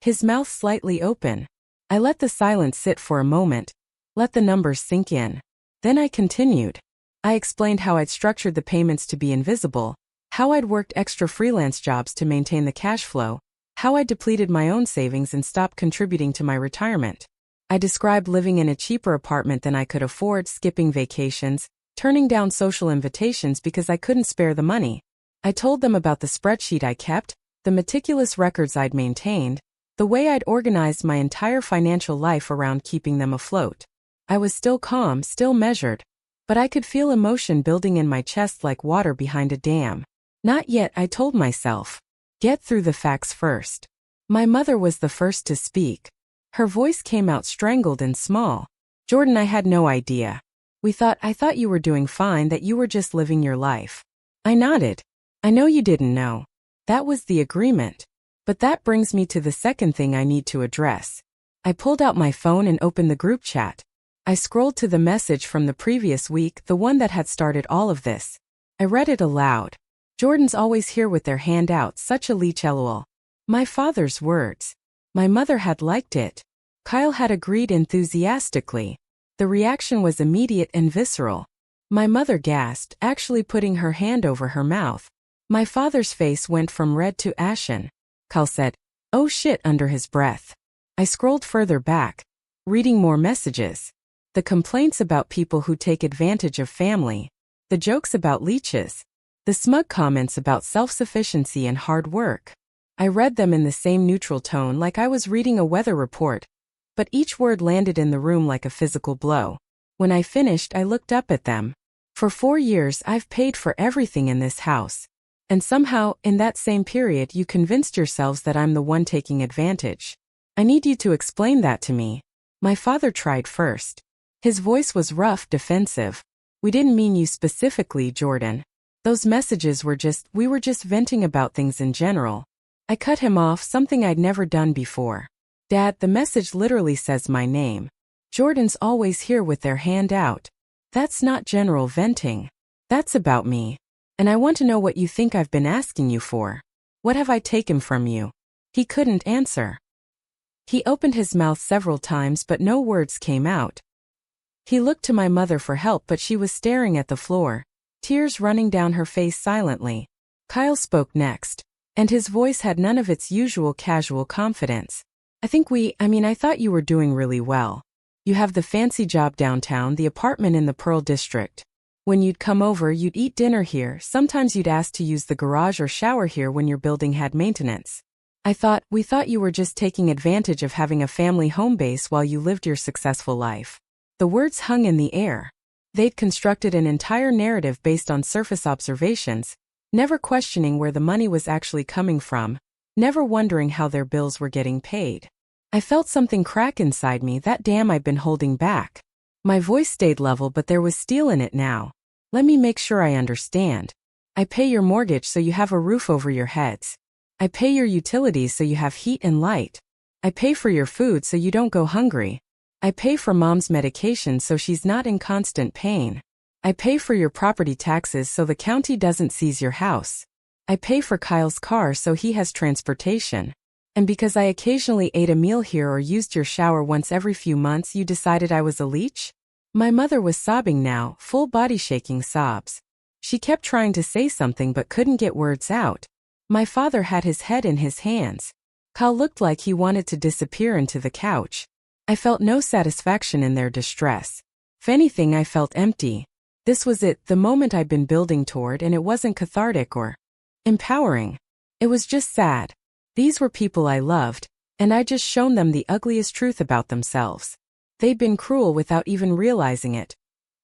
S1: his mouth slightly open. I let the silence sit for a moment, let the numbers sink in. Then I continued. I explained how I'd structured the payments to be invisible, how I'd worked extra freelance jobs to maintain the cash flow, how I depleted my own savings and stopped contributing to my retirement. I described living in a cheaper apartment than I could afford, skipping vacations, turning down social invitations because I couldn't spare the money. I told them about the spreadsheet I kept, the meticulous records I'd maintained, the way I'd organized my entire financial life around keeping them afloat. I was still calm, still measured, but I could feel emotion building in my chest like water behind a dam. Not yet, I told myself. Get through the facts first. My mother was the first to speak. Her voice came out strangled and small. "Jordan, I had no idea. I thought you were doing fine, that you were just living your life." I nodded. "I know you didn't know. That was the agreement. But that brings me to the second thing I need to address." I pulled out my phone and opened the group chat. I scrolled to the message from the previous week, the one that had started all of this. I read it aloud. "Jordan's always here with their hand out, such a Leech lol." My father's words. My mother had liked it. Kyle had agreed enthusiastically. The reaction was immediate and visceral. My mother gasped, actually putting her hand over her mouth. My father's face went from red to ashen. Kyle said, "Oh shit," under his breath. I scrolled further back, reading more messages. The complaints about people who take advantage of family. The jokes about leeches. The smug comments about self-sufficiency and hard work. I read them in the same neutral tone like I was reading a weather report, but each word landed in the room like a physical blow. When I finished, I looked up at them. "For 4 years I've paid for everything in this house. And somehow, in that same period, you convinced yourselves that I'm the one taking advantage. I need you to explain that to me." My father tried first. His voice was rough, defensive. "We didn't mean you specifically, Jordan. Those messages we were just venting about things in general." I cut him off, something I'd never done before. "Dad, the message literally says my name. Jordan's always here with their hand out. That's not general venting. That's about me. And I want to know what you think I've been asking you for. What have I taken from you? He couldn't answer. He opened his mouth several times but no words came out. He looked to my mother for help but she was staring at the floor, tears running down her face silently. Kyle spoke next, and his voice had none of its usual casual confidence. I thought you were doing really well. You have the fancy job downtown, the apartment in the Pearl District. When you'd come over, you'd eat dinner here. Sometimes you'd ask to use the garage or shower here when your building had maintenance. We thought you were just taking advantage of having a family home base while you lived your successful life. The words hung in the air. They'd constructed an entire narrative based on surface observations, never questioning where the money was actually coming from, never wondering how their bills were getting paid. I felt something crack inside me, that dam I'd been holding back. My voice stayed level but there was steel in it now. Let me make sure I understand. I pay your mortgage so you have a roof over your heads. I pay your utilities so you have heat and light. I pay for your food so you don't go hungry. I pay for Mom's medication so she's not in constant pain. I pay for your property taxes so the county doesn't seize your house. I pay for Kyle's car so he has transportation. And because I occasionally ate a meal here or used your shower once every few months, you decided I was a leech? My mother was sobbing now, full body shaking sobs. She kept trying to say something but couldn't get words out. My father had his head in his hands. Kyle looked like he wanted to disappear into the couch. I felt no satisfaction in their distress. If anything, I felt empty. This was it, the moment I'd been building toward, and it wasn't cathartic or empowering. It was just sad. These were people I loved, and I'd just shown them the ugliest truth about themselves. They'd been cruel without even realizing it,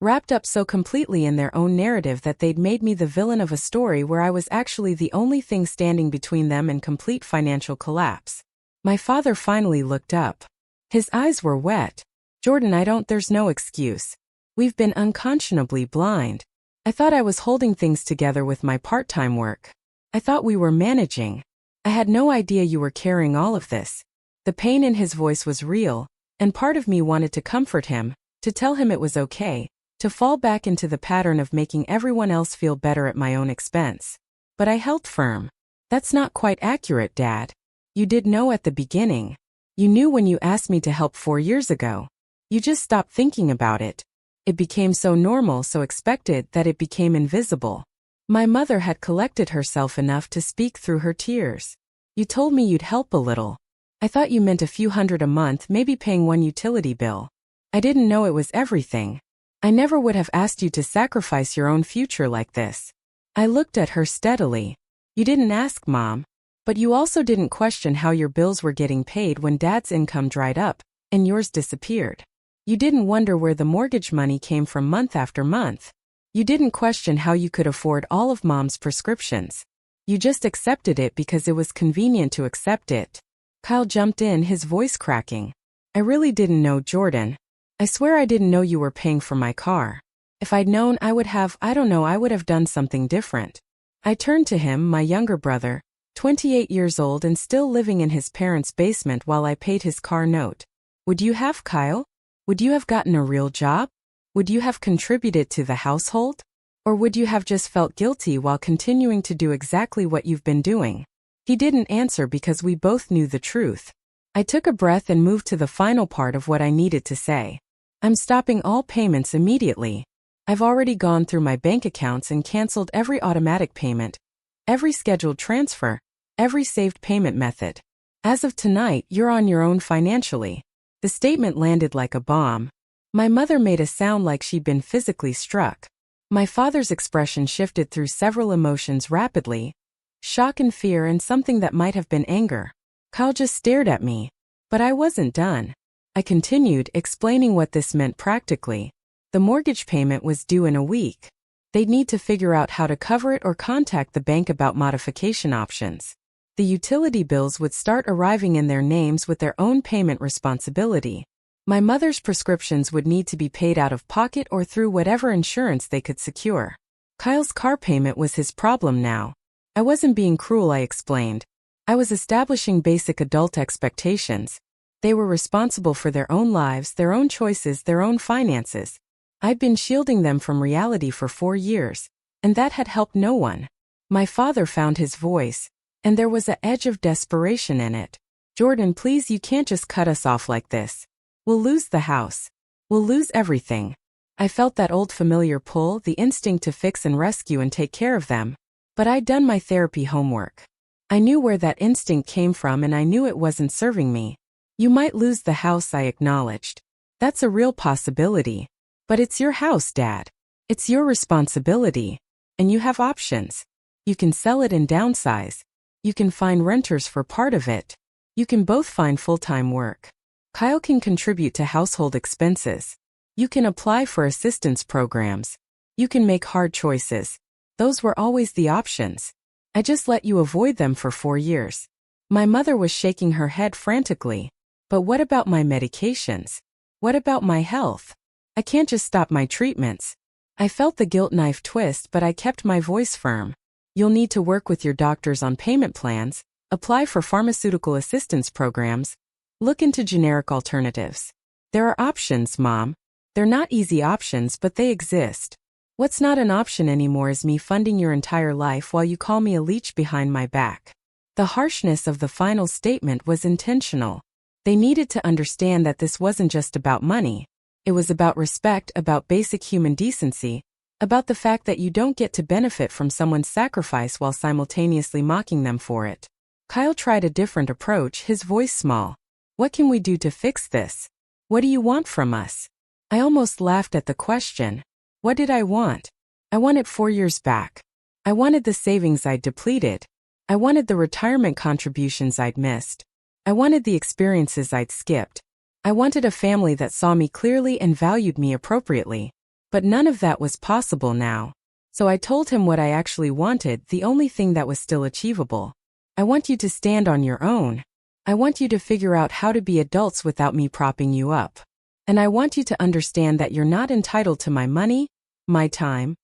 S1: wrapped up so completely in their own narrative that they'd made me the villain of a story where I was actually the only thing standing between them and complete financial collapse. My father finally looked up. His eyes were wet. Jordan, there's no excuse. We've been unconscionably blind. I thought I was holding things together with my part-time work. I thought we were managing. I had no idea you were carrying all of this. The pain in his voice was real, and part of me wanted to comfort him, to tell him it was okay, to fall back into the pattern of making everyone else feel better at my own expense. But I held firm. That's not quite accurate, Dad. You did know at the beginning. You knew when you asked me to help 4 years ago. You just stopped thinking about it. It became so normal, so expected, that it became invisible. My mother had collected herself enough to speak through her tears. You told me you'd help a little. I thought you meant a few hundred a month, maybe paying one utility bill. I didn't know it was everything. I never would have asked you to sacrifice your own future like this. I looked at her steadily. You didn't ask, Mom. But you also didn't question how your bills were getting paid when Dad's income dried up, and yours disappeared. You didn't wonder where the mortgage money came from month after month. You didn't question how you could afford all of Mom's prescriptions. You just accepted it because it was convenient to accept it. Kyle jumped in, his voice cracking. I really didn't know, Jordan. I swear I didn't know you were paying for my car. If I'd known, I would have done something different. I turned to him, my younger brother, 28 years old and still living in his parents' basement while I paid his car note. Would you have, Kyle? Would you have gotten a real job? Would you have contributed to the household? Or would you have just felt guilty while continuing to do exactly what you've been doing? He didn't answer because we both knew the truth. I took a breath and moved to the final part of what I needed to say. I'm stopping all payments immediately. I've already gone through my bank accounts and canceled every automatic payment, every scheduled transfer, every saved payment method. As of tonight, you're on your own financially. The statement landed like a bomb. My mother made a sound like she'd been physically struck. My father's expression shifted through several emotions rapidly: shock and fear and something that might have been anger. Kyle just stared at me. But I wasn't done. I continued, explaining what this meant practically. The mortgage payment was due in a week. They'd need to figure out how to cover it or contact the bank about modification options. The utility bills would start arriving in their names with their own payment responsibility. My mother's prescriptions would need to be paid out of pocket or through whatever insurance they could secure. Kyle's car payment was his problem now. I wasn't being cruel, I explained. I was establishing basic adult expectations. They were responsible for their own lives, their own choices, their own finances. I'd been shielding them from reality for 4 years, and that had helped no one. My father found his voice, and there was an edge of desperation in it. Jordan, please, you can't just cut us off like this. We'll lose the house. We'll lose everything. I felt that old familiar pull, the instinct to fix and rescue and take care of them. But I'd done my therapy homework. I knew where that instinct came from, and I knew it wasn't serving me. You might lose the house, I acknowledged. That's a real possibility. But it's your house, Dad. It's your responsibility. And you have options. You can sell it and downsize. You can find renters for part of it. You can both find full-time work. Kyle can contribute to household expenses. You can apply for assistance programs. You can make hard choices. Those were always the options. I just let you avoid them for 4 years. My mother was shaking her head frantically. But what about my medications? What about my health? I can't just stop my treatments. I felt the guilt knife twist, but I kept my voice firm. You'll need to work with your doctors on payment plans, apply for pharmaceutical assistance programs, look into generic alternatives. There are options, Mom. They're not easy options, but they exist. What's not an option anymore is me funding your entire life while you call me a leech behind my back. The harshness of the final statement was intentional. They needed to understand that this wasn't just about money. It was about respect, about basic human decency, about the fact that you don't get to benefit from someone's sacrifice while simultaneously mocking them for it. Kyle tried a different approach, his voice small. What can we do to fix this? What do you want from us? I almost laughed at the question. What did I want? I wanted 4 years back. I wanted the savings I'd depleted. I wanted the retirement contributions I'd missed. I wanted the experiences I'd skipped. I wanted a family that saw me clearly and valued me appropriately. But none of that was possible now. So I told him what I actually wanted, the only thing that was still achievable. I want you to stand on your own. I want you to figure out how to be adults without me propping you up. And I want you to understand that you're not entitled to my money, my time,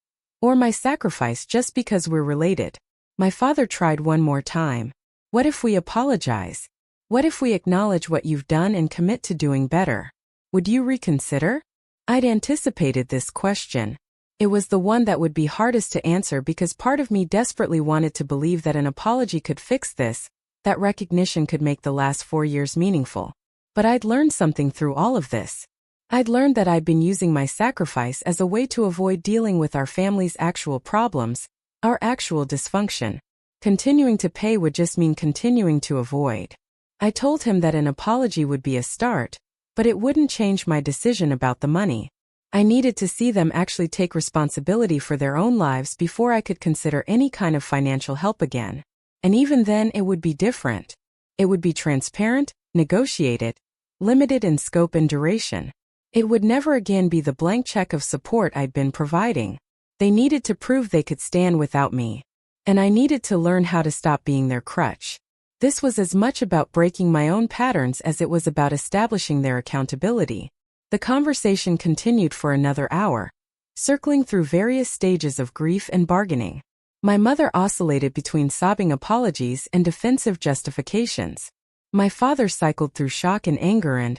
S1: or my sacrifice just because we're related. My father tried one more time. What if we apologize? What if we acknowledge what you've done and commit to doing better? Would you reconsider? I'd anticipated this question. It was the one that would be hardest to answer because part of me desperately wanted to believe that an apology could fix this, that recognition could make the last 4 years meaningful. But I'd learned something through all of this. I'd learned that I'd been using my sacrifice as a way to avoid dealing with our family's actual problems, our actual dysfunction. Continuing to pay would just mean continuing to avoid. I told him that an apology would be a start, but it wouldn't change my decision about the money. I needed to see them actually take responsibility for their own lives before I could consider any kind of financial help again. And even then it would be different. It would be transparent, negotiated, limited in scope and duration. It would never again be the blank check of support I'd been providing. They needed to prove they could stand without me. And I needed to learn how to stop being their crutch. This was as much about breaking my own patterns as it was about establishing their accountability. The conversation continued for another hour, circling through various stages of grief and bargaining. My mother oscillated between sobbing apologies and defensive justifications. My father cycled through shock and anger and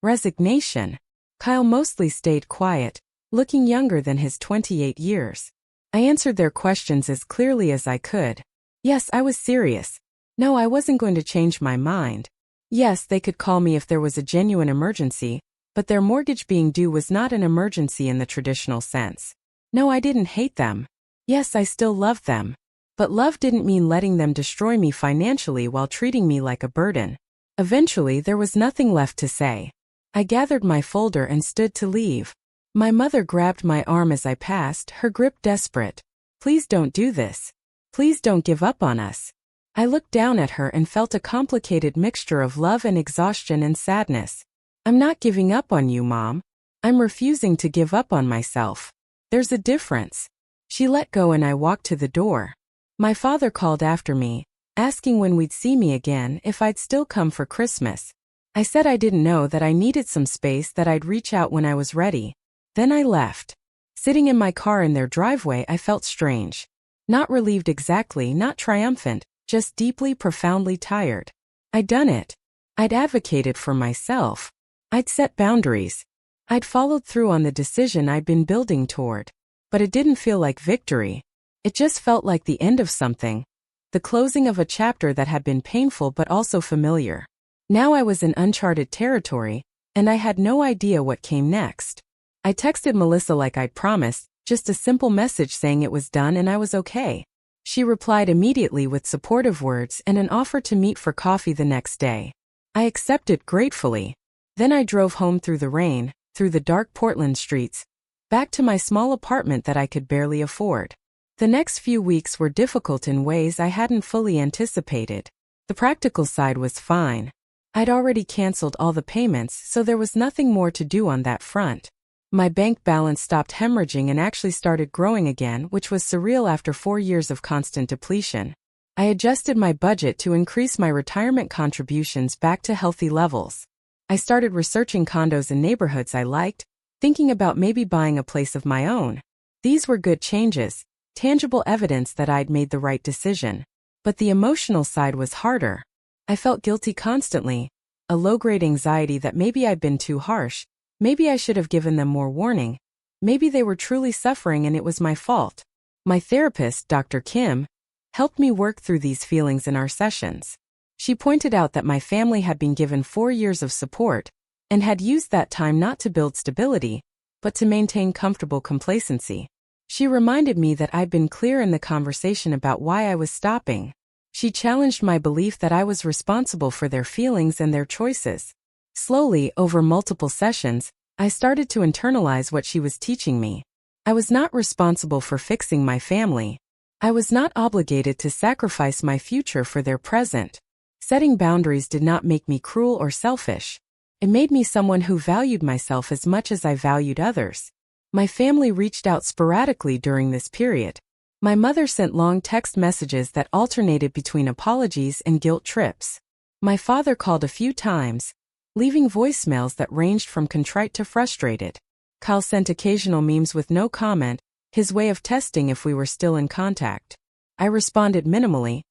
S1: resignation. Kyle mostly stayed quiet, looking younger than his 28 years. I answered their questions as clearly as I could. Yes, I was serious. No, I wasn't going to change my mind. Yes, they could call me if there was a genuine emergency, but their mortgage being due was not an emergency in the traditional sense. No, I didn't hate them. Yes, I still loved them. But love didn't mean letting them destroy me financially while treating me like a burden. Eventually, there was nothing left to say. I gathered my folder and stood to leave. My mother grabbed my arm as I passed, her grip desperate. Please don't do this. Please don't give up on us. I looked down at her and felt a complicated mixture of love and exhaustion and sadness. I'm not giving up on you, Mom. I'm refusing to give up on myself. There's a difference. She let go and I walked to the door. My father called after me, asking when we'd see me again, if I'd still come for Christmas. I said I didn't know, that I needed some space, that I'd reach out when I was ready. Then I left. Sitting in my car in their driveway, I felt strange. Not relieved exactly, not triumphant, just deeply, profoundly tired. I'd done it. I'd advocated for myself. I'd set boundaries. I'd followed through on the decision I'd been building toward. But it didn't feel like victory. It just felt like the end of something. The closing of a chapter that had been painful but also familiar. Now I was in uncharted territory, and I had no idea what came next. I texted Melissa like I'd promised, just a simple message saying it was done and I was okay. She replied immediately with supportive words and an offer to meet for coffee the next day. I accepted gratefully. Then I drove home through the rain, through the dark Portland streets, back to my small apartment that I could barely afford. The next few weeks were difficult in ways I hadn't fully anticipated. The practical side was fine. I'd already canceled all the payments, so there was nothing more to do on that front. My bank balance stopped hemorrhaging and actually started growing again, which was surreal after 4 years of constant depletion. I adjusted my budget to increase my retirement contributions back to healthy levels. I started researching condos in neighborhoods I liked, thinking about maybe buying a place of my own. These were good changes, tangible evidence that I'd made the right decision. But the emotional side was harder. I felt guilty constantly, a low-grade anxiety that maybe I'd been too harsh, maybe I should have given them more warning, maybe they were truly suffering and it was my fault. My therapist, Dr. Kim, helped me work through these feelings in our sessions. She pointed out that my family had been given 4 years of support and had used that time not to build stability, but to maintain comfortable complacency. She reminded me that I'd been clear in the conversation about why I was stopping. She challenged my belief that I was responsible for their feelings and their choices. Slowly, over multiple sessions, I started to internalize what she was teaching me. I was not responsible for fixing my family. I was not obligated to sacrifice my future for their present. Setting boundaries did not make me cruel or selfish. It made me someone who valued myself as much as I valued others. My family reached out sporadically during this period. My mother sent long text messages that alternated between apologies and guilt trips. My father called a few times, leaving voicemails that ranged from contrite to frustrated. Kyle sent occasional memes with no comment, his way of testing if we were still in contact. I responded minimally,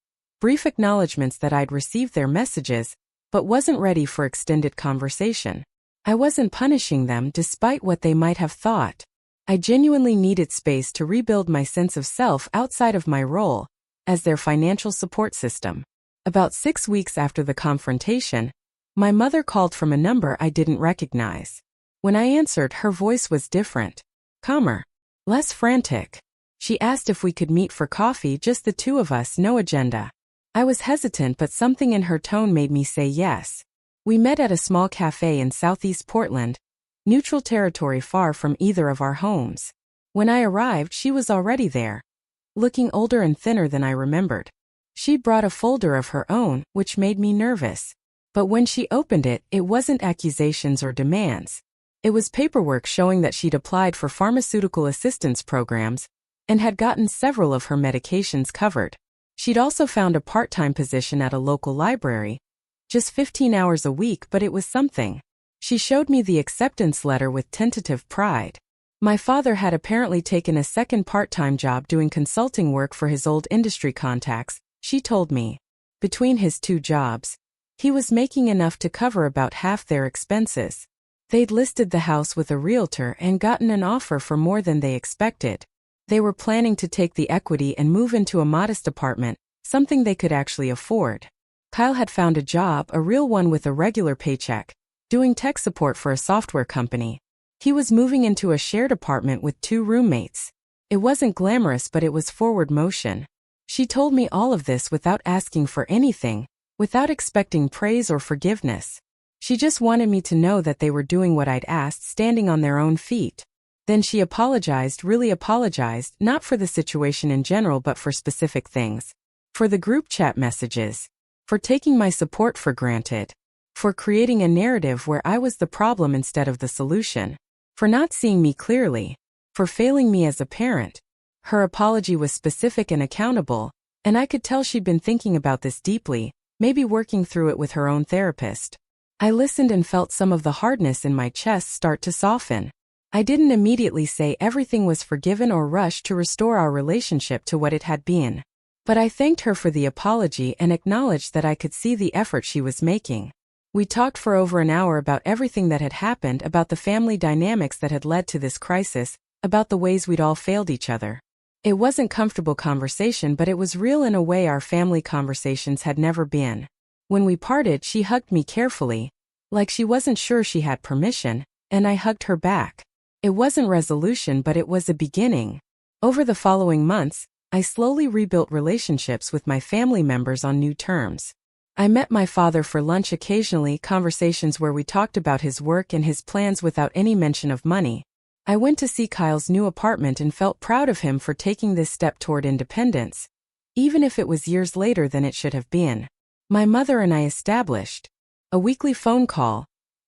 S1: brief acknowledgments that I'd received their messages, but wasn't ready for extended conversation. I wasn't punishing them despite what they might have thought. I genuinely needed space to rebuild my sense of self outside of my role as their financial support system. About 6 weeks after the confrontation, my mother called from a number I didn't recognize. When I answered, her voice was different, calmer, less frantic. She asked if we could meet for coffee, just the two of us, no agenda. I was hesitant, but something in her tone made me say yes. We met at a small cafe in southeast Portland, neutral territory far from either of our homes. When I arrived, she was already there, looking older and thinner than I remembered. She brought a folder of her own, which made me nervous. But when she opened it, it wasn't accusations or demands. It was paperwork showing that she'd applied for pharmaceutical assistance programs and had gotten several of her medications covered. She'd also found a part-time position at a local library, just 15 hours a week, but it was something. She showed me the acceptance letter with tentative pride. My father had apparently taken a second part-time job doing consulting work for his old industry contacts, she told me. Between his 2 jobs, he was making enough to cover about half their expenses. They'd listed the house with a realtor and gotten an offer for more than they expected. They were planning to take the equity and move into a modest apartment, something they could actually afford. Kyle had found a job, a real one with a regular paycheck, doing tech support for a software company. He was moving into a shared apartment with 2 roommates. It wasn't glamorous, but it was forward motion. She told me all of this without asking for anything, without expecting praise or forgiveness. She just wanted me to know that they were doing what I'd asked, standing on their own feet. Then she apologized, really apologized, not for the situation in general but for specific things. For the group chat messages. For taking my support for granted. For creating a narrative where I was the problem instead of the solution. For not seeing me clearly. For failing me as a parent. Her apology was specific and accountable, and I could tell she'd been thinking about this deeply, maybe working through it with her own therapist. I listened and felt some of the hardness in my chest start to soften. I didn't immediately say everything was forgiven or rush to restore our relationship to what it had been. But I thanked her for the apology and acknowledged that I could see the effort she was making. We talked for over an hour about everything that had happened, about the family dynamics that had led to this crisis, about the ways we'd all failed each other. It wasn't comfortable conversation, but it was real in a way our family conversations had never been. When we parted, she hugged me carefully, like she wasn't sure she had permission, and I hugged her back. It wasn't resolution, but it was a beginning. Over the following months, I slowly rebuilt relationships with my family members on new terms. I met my father for lunch occasionally, conversations where we talked about his work and his plans without any mention of money. I went to see Kyle's new apartment and felt proud of him for taking this step toward independence, even if it was years later than it should have been. My mother and I established a weekly phone call,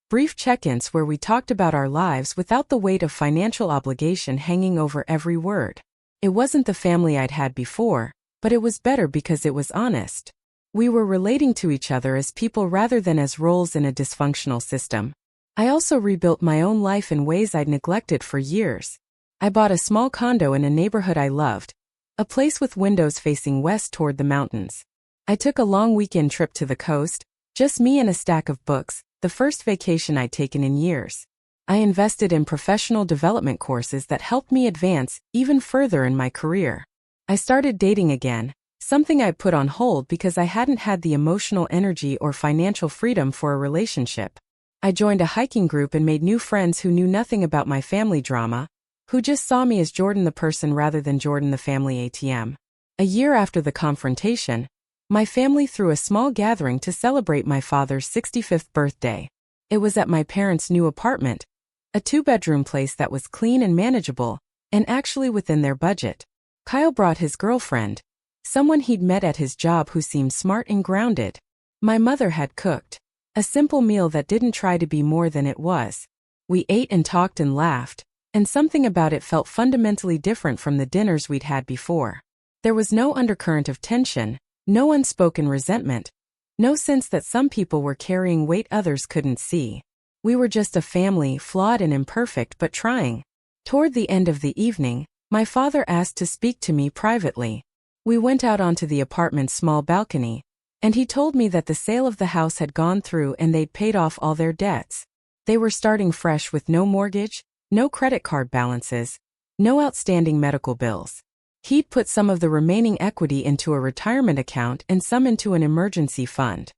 S1: brief check-ins where we talked about our lives without the weight of financial obligation hanging over every word. It wasn't the family I'd had before, but it was better because it was honest. We were relating to each other as people rather than as roles in a dysfunctional system. I also rebuilt my own life in ways I'd neglected for years. I bought a small condo in a neighborhood I loved, a place with windows facing west toward the mountains. I took a long weekend trip to the coast, just me and a stack of books, the first vacation I'd taken in years. I invested in professional development courses that helped me advance even further in my career. I started dating again, something I put on hold because I hadn't had the emotional energy or financial freedom for a relationship. I joined a hiking group and made new friends who knew nothing about my family drama, who just saw me as Jordan the person rather than Jordan the family ATM. A year after the confrontation, my family threw a small gathering to celebrate my father's 65th birthday. It was at my parents' new apartment, a 2-bedroom place that was clean and manageable, and actually within their budget. Kyle brought his girlfriend, someone he'd met at his job who seemed smart and grounded. My mother had cooked a simple meal that didn't try to be more than it was. We ate and talked and laughed, and something about it felt fundamentally different from the dinners we'd had before. There was no undercurrent of tension, no unspoken resentment, no sense that some people were carrying weight others couldn't see. We were just a family, flawed and imperfect but trying. Toward the end of the evening, my father asked to speak to me privately. We went out onto the apartment's small balcony, and he told me that the sale of the house had gone through and they'd paid off all their debts. They were starting fresh with no mortgage, no credit card balances, no outstanding medical bills. He'd put some of the remaining equity into a retirement account and some into an emergency fund.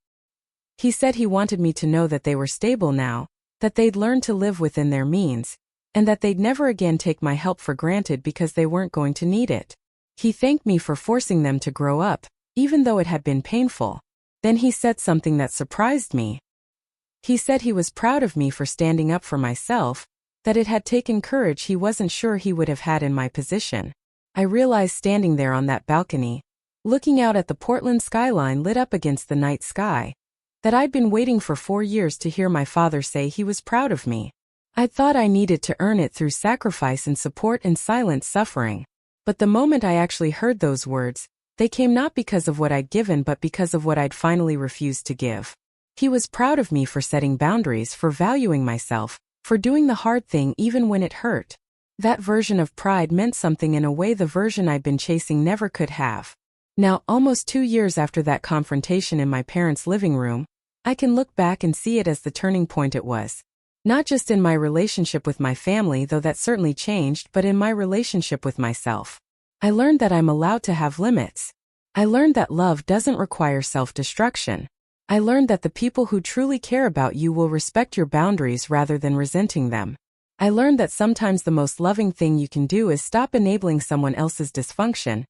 S1: He said he wanted me to know that they were stable now, that they'd learned to live within their means, and that they'd never again take my help for granted because they weren't going to need it. He thanked me for forcing them to grow up, even though it had been painful. Then he said something that surprised me. He said he was proud of me for standing up for myself, that it had taken courage he wasn't sure he would have had in my position. I realized standing there on that balcony, looking out at the Portland skyline lit up against the night sky, that I'd been waiting for 4 years to hear my father say he was proud of me. I'd thought I needed to earn it through sacrifice and support and silent suffering. But the moment I actually heard those words, they came not because of what I'd given but because of what I'd finally refused to give. He was proud of me for setting boundaries, for valuing myself, for doing the hard thing even when it hurt. That version of pride meant something in a way the version I'd been chasing never could have. Now, almost 2 years after that confrontation in my parents' living room, I can look back and see it as the turning point it was. Not just in my relationship with my family, though that certainly changed, but in my relationship with myself. I learned that I'm allowed to have limits. I learned that love doesn't require self-destruction. I learned that the people who truly care about you will respect your boundaries rather than resenting them. I learned that sometimes the most loving thing you can do is stop enabling someone else's dysfunction,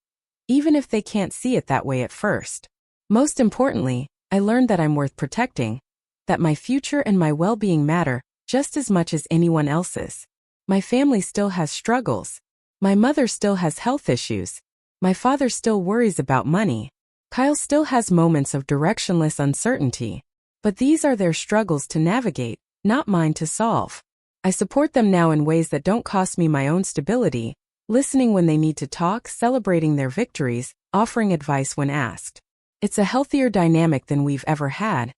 S1: even if they can't see it that way at first. Most importantly, I learned that I'm worth protecting, that my future and my well-being matter just as much as anyone else's. My family still has struggles. My mother still has health issues. My father still worries about money. Kyle still has moments of directionless uncertainty. But these are their struggles to navigate, not mine to solve. I support them now in ways that don't cost me my own stability, listening when they need to talk, celebrating their victories, offering advice when asked. It's a healthier dynamic than we've ever had,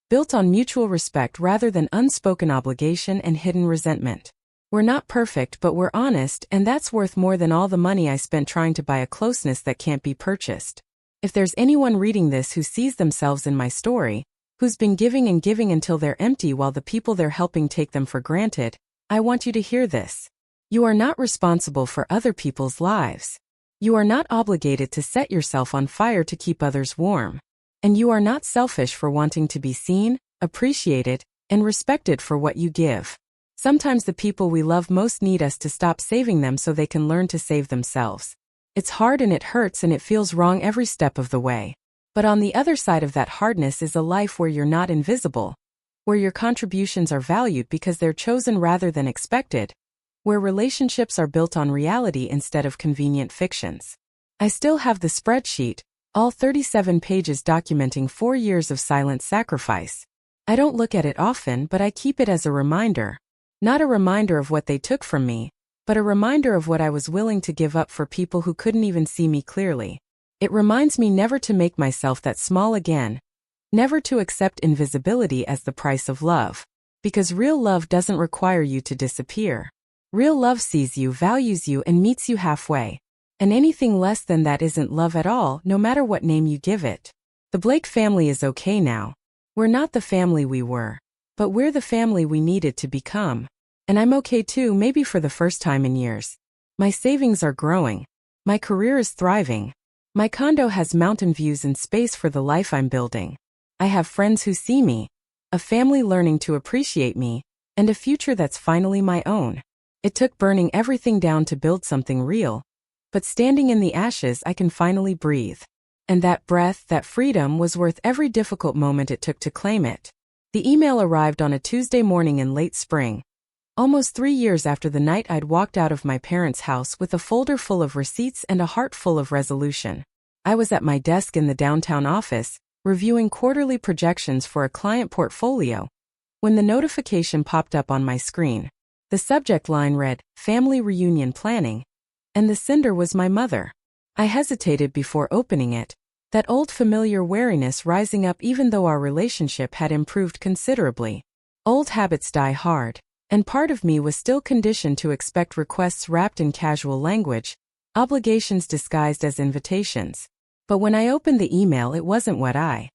S1: built on mutual respect rather than unspoken obligation and hidden resentment. We're not perfect, but we're honest, and that's worth more than all the money I spent trying to buy a closeness that can't be purchased. If there's anyone reading this who sees themselves in my story, who's been giving and giving until they're empty while the people they're helping take them for granted, I want you to hear this. You are not responsible for other people's lives. You are not obligated to set yourself on fire to keep others warm. And you are not selfish for wanting to be seen, appreciated, and respected for what you give. Sometimes the people we love most need us to stop saving them so they can learn to save themselves. It's hard and it hurts and it feels wrong every step of the way. But on the other side of that hardness is a life where you're not invisible, where your contributions are valued because they're chosen rather than expected, where relationships are built on reality instead of convenient fictions. I still have the spreadsheet, all 37 pages documenting 4 years of silent sacrifice. I don't look at it often, but I keep it as a reminder. Not a reminder of what they took from me, but a reminder of what I was willing to give up for people who couldn't even see me clearly. It reminds me never to make myself that small again, never to accept invisibility as the price of love. Because real love doesn't require you to disappear. Real love sees you, values you, and meets you halfway. And anything less than that isn't love at all, no matter what name you give it. The Blake family is okay now. We're not the family we were, but we're the family we needed to become. And I'm okay too, maybe for the first time in years. My savings are growing. My career is thriving. My condo has mountain views and space for the life I'm building. I have friends who see me, a family learning to appreciate me, and a future that's finally my own. It took burning everything down to build something real, but standing in the ashes I can finally breathe. And that breath, that freedom, was worth every difficult moment it took to claim it. The email arrived on a Tuesday morning in late spring, almost 3 years after the night I'd walked out of my parents' house with a folder full of receipts and a heart full of resolution. I was at my desk in the downtown office, reviewing quarterly projections for a client portfolio, when the notification popped up on my screen. The subject line read, "Family Reunion Planning," and the sender was my mother. I hesitated before opening it, that old familiar wariness rising up even though our relationship had improved considerably. Old habits die hard. And part of me was still conditioned to expect requests wrapped in casual language, obligations disguised as invitations. But when I opened the email, it wasn't what I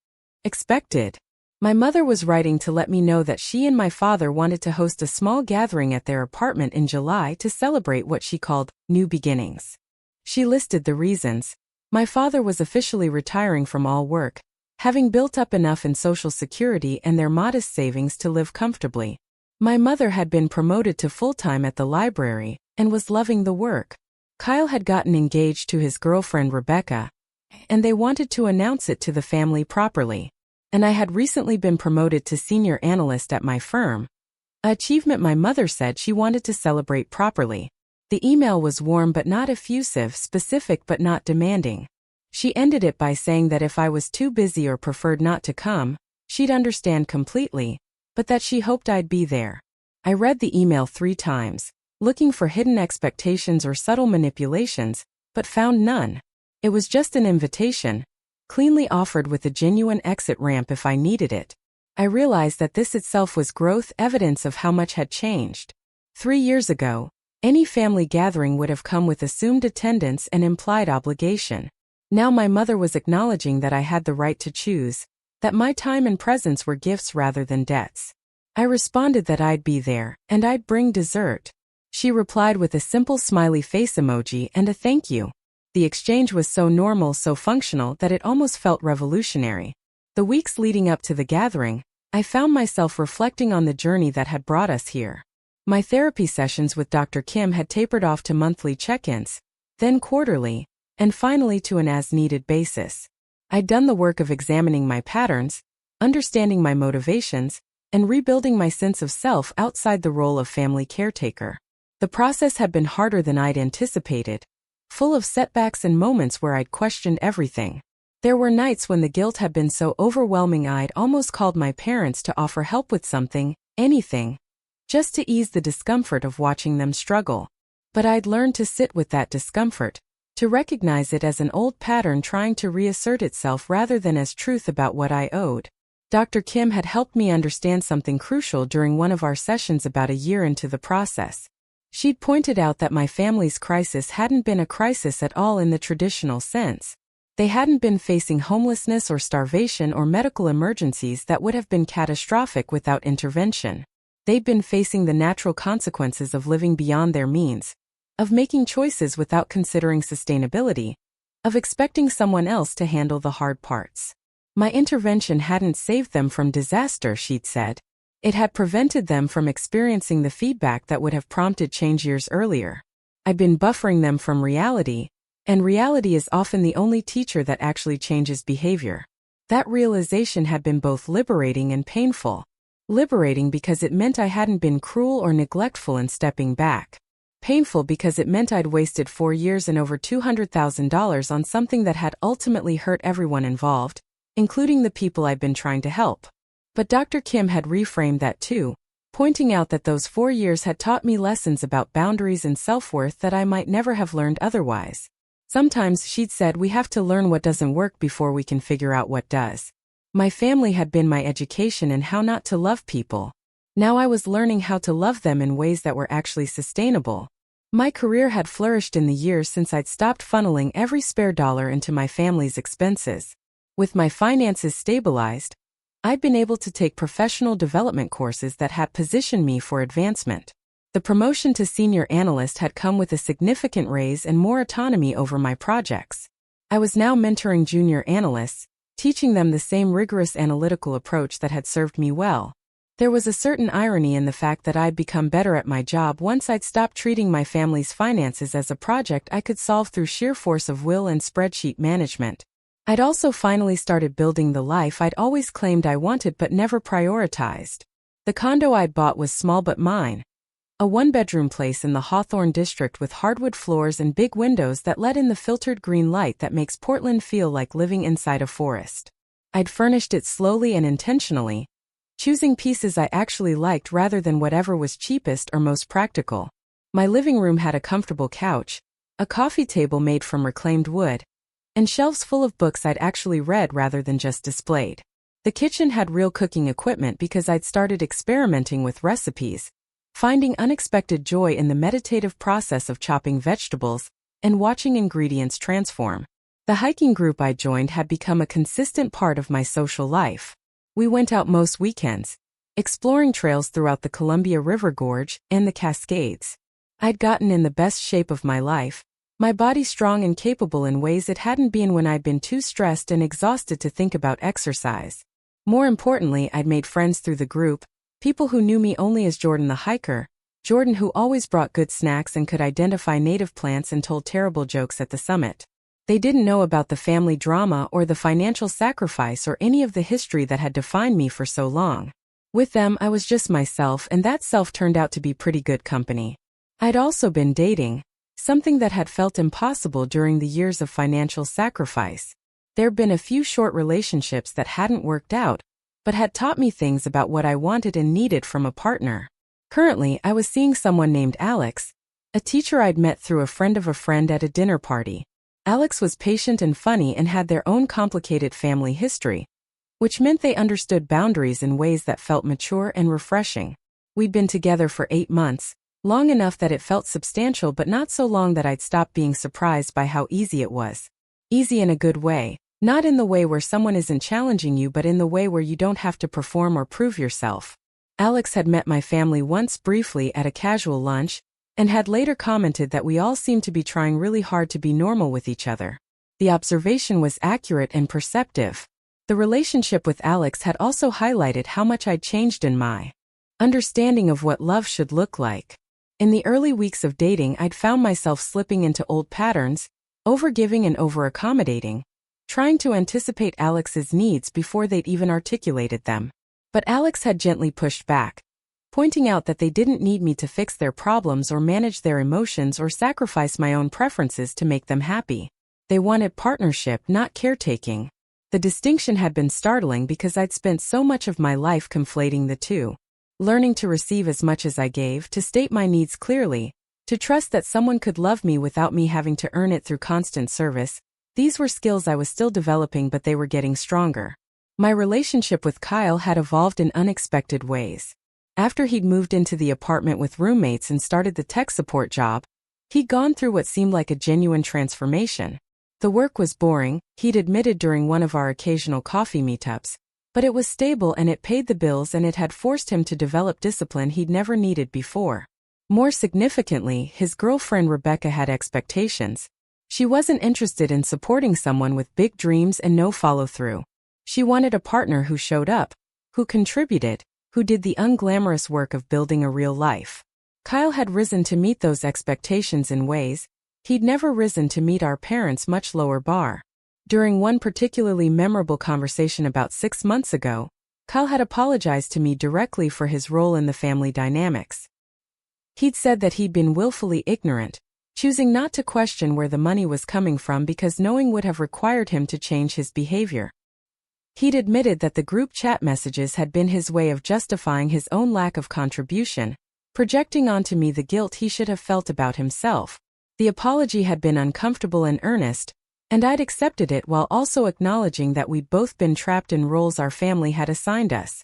S1: expected. My mother was writing to let me know that she and my father wanted to host a small gathering at their apartment in July to celebrate what she called new beginnings. She listed the reasons. My father was officially retiring from all work, having built up enough in Social Security and their modest savings to live comfortably. My mother had been promoted to full-time at the library and was loving the work. Kyle had gotten engaged to his girlfriend Rebecca, and they wanted to announce it to the family properly. And I had recently been promoted to senior analyst at my firm, an achievement my mother said she wanted to celebrate properly. The email was warm but not effusive, specific but not demanding. She ended it by saying that if I was too busy or preferred not to come, she'd understand completely, but that she hoped I'd be there. I read the email 3 times, looking for hidden expectations or subtle manipulations, but found none. It was just an invitation, cleanly offered with a genuine exit ramp if I needed it. I realized that this itself was growth, evidence of how much had changed. 3 years ago, any family gathering would have come with assumed attendance and implied obligation. Now my mother was acknowledging that I had the right to choose, that my time and presence were gifts rather than debts. I responded that I'd be there, and I'd bring dessert. She replied with a simple smiley face emoji and a thank you. The exchange was so normal, so functional, that it almost felt revolutionary. The weeks leading up to the gathering, I found myself reflecting on the journey that had brought us here. My therapy sessions with Dr. Kim had tapered off to monthly check-ins, then quarterly, and finally to an as-needed basis. I'd done the work of examining my patterns, understanding my motivations, and rebuilding my sense of self outside the role of family caretaker. The process had been harder than I'd anticipated, full of setbacks and moments where I'd questioned everything. There were nights when the guilt had been so overwhelming I'd almost called my parents to offer help with something, anything, just to ease the discomfort of watching them struggle. But I'd learned to sit with that discomfort, to recognize it as an old pattern trying to reassert itself rather than as truth about what I owed. Dr. Kim had helped me understand something crucial during one of our sessions about a year into the process. She'd pointed out that my family's crisis hadn't been a crisis at all in the traditional sense. They hadn't been facing homelessness or starvation or medical emergencies that would have been catastrophic without intervention. They'd been facing the natural consequences of living beyond their means, of making choices without considering sustainability, of expecting someone else to handle the hard parts. My intervention hadn't saved them from disaster, she'd said. It had prevented them from experiencing the feedback that would have prompted change years earlier. I'd been buffering them from reality, and reality is often the only teacher that actually changes behavior. That realization had been both liberating and painful. Liberating because it meant I hadn't been cruel or neglectful in stepping back. Painful because it meant I'd wasted 4 years and over $200,000 on something that had ultimately hurt everyone involved, including the people I'd been trying to help. But Dr. Kim had reframed that too, pointing out that those 4 years had taught me lessons about boundaries and self-worth that I might never have learned otherwise. Sometimes, she'd said, we have to learn what doesn't work before we can figure out what does. My family had been my education in how not to love people. Now I was learning how to love them in ways that were actually sustainable. My career had flourished in the years since I'd stopped funneling every spare dollar into my family's expenses. With my finances stabilized, I'd been able to take professional development courses that had positioned me for advancement. The promotion to senior analyst had come with a significant raise and more autonomy over my projects. I was now mentoring junior analysts, teaching them the same rigorous analytical approach that had served me well. There was a certain irony in the fact that I'd become better at my job once I'd stopped treating my family's finances as a project I could solve through sheer force of will and spreadsheet management. I'd also finally started building the life I'd always claimed I wanted but never prioritized. The condo I'd bought was small but mine. A one-bedroom place in the Hawthorne district with hardwood floors and big windows that let in the filtered green light that makes Portland feel like living inside a forest. I'd furnished it slowly and intentionally, choosing pieces I actually liked rather than whatever was cheapest or most practical. My living room had a comfortable couch, a coffee table made from reclaimed wood, and shelves full of books I'd actually read rather than just displayed. The kitchen had real cooking equipment because I'd started experimenting with recipes, finding unexpected joy in the meditative process of chopping vegetables and watching ingredients transform. The hiking group I joined had become a consistent part of my social life. We went out most weekends, exploring trails throughout the Columbia River Gorge and the Cascades. I'd gotten in the best shape of my life, my body strong and capable in ways it hadn't been when I'd been too stressed and exhausted to think about exercise. More importantly, I'd made friends through the group, people who knew me only as Jordan the hiker, Jordan who always brought good snacks and could identify native plants and told terrible jokes at the summit. They didn't know about the family drama or the financial sacrifice or any of the history that had defined me for so long. With them, I was just myself, and that self turned out to be pretty good company. I'd also been dating, something that had felt impossible during the years of financial sacrifice. There'd been a few short relationships that hadn't worked out, but had taught me things about what I wanted and needed from a partner. Currently, I was seeing someone named Alex, a teacher I'd met through a friend of a friend at a dinner party. Alex was patient and funny and had their own complicated family history, which meant they understood boundaries in ways that felt mature and refreshing. We'd been together for 8 months, long enough that it felt substantial but not so long that I'd stopped being surprised by how easy it was. Easy in a good way, not in the way where someone isn't challenging you but in the way where you don't have to perform or prove yourself. Alex had met my family once briefly at a casual lunch, and had later commented that we all seemed to be trying really hard to be normal with each other. The observation was accurate and perceptive. The relationship with Alex had also highlighted how much I'd changed in my understanding of what love should look like. In the early weeks of dating, I'd found myself slipping into old patterns, overgiving and over-accommodating, trying to anticipate Alex's needs before they'd even articulated them. But Alex had gently pushed back, pointing out that they didn't need me to fix their problems or manage their emotions or sacrifice my own preferences to make them happy. They wanted partnership, not caretaking. The distinction had been startling because I'd spent so much of my life conflating the two. Learning to receive as much as I gave, to state my needs clearly, to trust that someone could love me without me having to earn it through constant service. These were skills I was still developing, but they were getting stronger. My relationship with Kyle had evolved in unexpected ways. After he'd moved into the apartment with roommates and started the tech support job, he'd gone through what seemed like a genuine transformation. The work was boring, he'd admitted during one of our occasional coffee meetups, but it was stable and it paid the bills and it had forced him to develop discipline he'd never needed before. More significantly, his girlfriend Rebecca had expectations. She wasn't interested in supporting someone with big dreams and no follow-through. She wanted a partner who showed up, who contributed, who did the unglamorous work of building a real life. Kyle had risen to meet those expectations in ways he'd never risen to meet our parents' much lower bar. During one particularly memorable conversation about 6 months ago, Kyle had apologized to me directly for his role in the family dynamics. He'd said that he'd been willfully ignorant, choosing not to question where the money was coming from because knowing would have required him to change his behavior. He'd admitted that the group chat messages had been his way of justifying his own lack of contribution, projecting onto me the guilt he should have felt about himself. The apology had been uncomfortable and earnest, and I'd accepted it while also acknowledging that we'd both been trapped in roles our family had assigned us.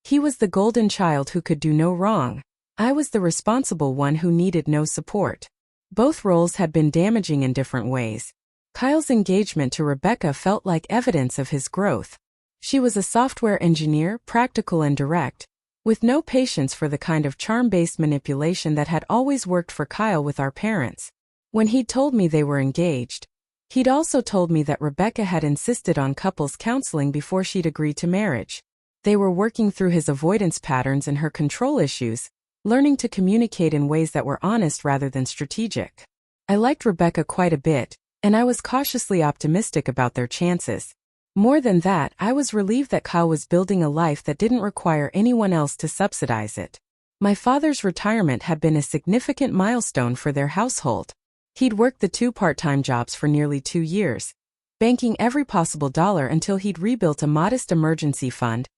S1: He was the golden child who could do no wrong. I was the responsible one who needed no support. Both roles had been damaging in different ways. Kyle's engagement to Rebecca felt like evidence of his growth. She was a software engineer, practical and direct, with no patience for the kind of charm-based manipulation that had always worked for Kyle with our parents. When he'd told me they were engaged, he'd also told me that Rebecca had insisted on couples counseling before she'd agreed to marriage. They were working through his avoidance patterns and her control issues, learning to communicate in ways that were honest rather than strategic. I liked Rebecca quite a bit, and I was cautiously optimistic about their chances. More than that, I was relieved that Kyle was building a life that didn't require anyone else to subsidize it. My father's retirement had been a significant milestone for their household. He'd worked the 2 part-time jobs for nearly 2 years, banking every possible dollar until he'd rebuilt a modest emergency fund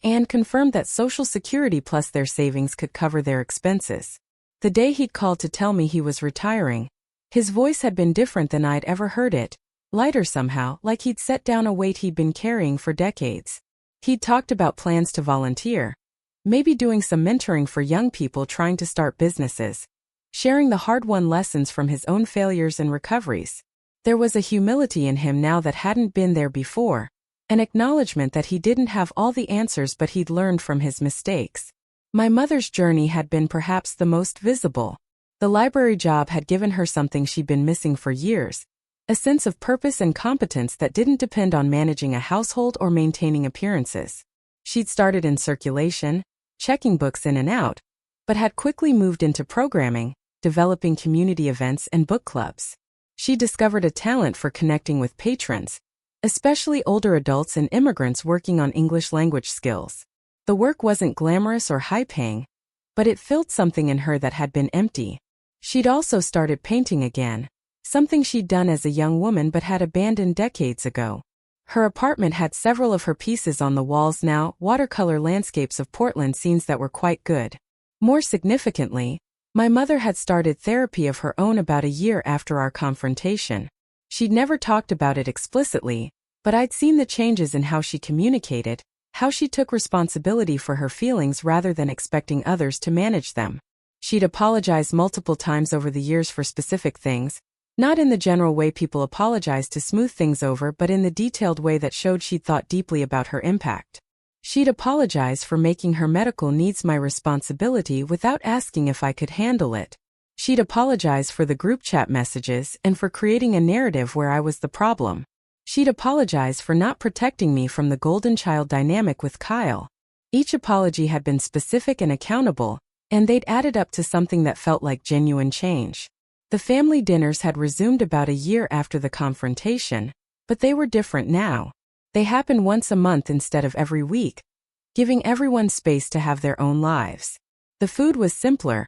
S1: and confirmed that Social Security plus their savings could cover their expenses. The day he'd called to tell me he was retiring, his voice had been different than I'd ever heard it, lighter somehow, like he'd set down a weight he'd been carrying for decades. He'd talked about plans to volunteer, maybe doing some mentoring for young people trying to start businesses, sharing the hard-won lessons from his own failures and recoveries. There was a humility in him now that hadn't been there before, an acknowledgement that he didn't have all the answers but he'd learned from his mistakes. My mother's journey had been perhaps the most visible. The library job had given her something she'd been missing for years, a sense of purpose and competence that didn't depend on managing a household or maintaining appearances. She'd started in circulation, checking books in and out, but had quickly moved into programming, developing community events and book clubs. She discovered a talent for connecting with patrons, especially older adults and immigrants working on English language skills. The work wasn't glamorous or high-paying, but it filled something in her that had been empty. She'd also started painting again, something she'd done as a young woman but had abandoned decades ago. Her apartment had several of her pieces on the walls now, watercolor landscapes of Portland scenes that were quite good. More significantly, my mother had started therapy of her own about a year after our confrontation. She'd never talked about it explicitly, but I'd seen the changes in how she communicated, how she took responsibility for her feelings rather than expecting others to manage them. She'd apologized multiple times over the years for specific things, not in the general way people apologize to smooth things over but in the detailed way that showed she'd thought deeply about her impact. She'd apologize for making her medical needs my responsibility without asking if I could handle it. She'd apologize for the group chat messages and for creating a narrative where I was the problem. She'd apologize for not protecting me from the golden child dynamic with Kyle. Each apology had been specific and accountable, and they'd added up to something that felt like genuine change. The family dinners had resumed about a year after the confrontation, but they were different now. They happened once a month instead of every week, giving everyone space to have their own lives. The food was simpler,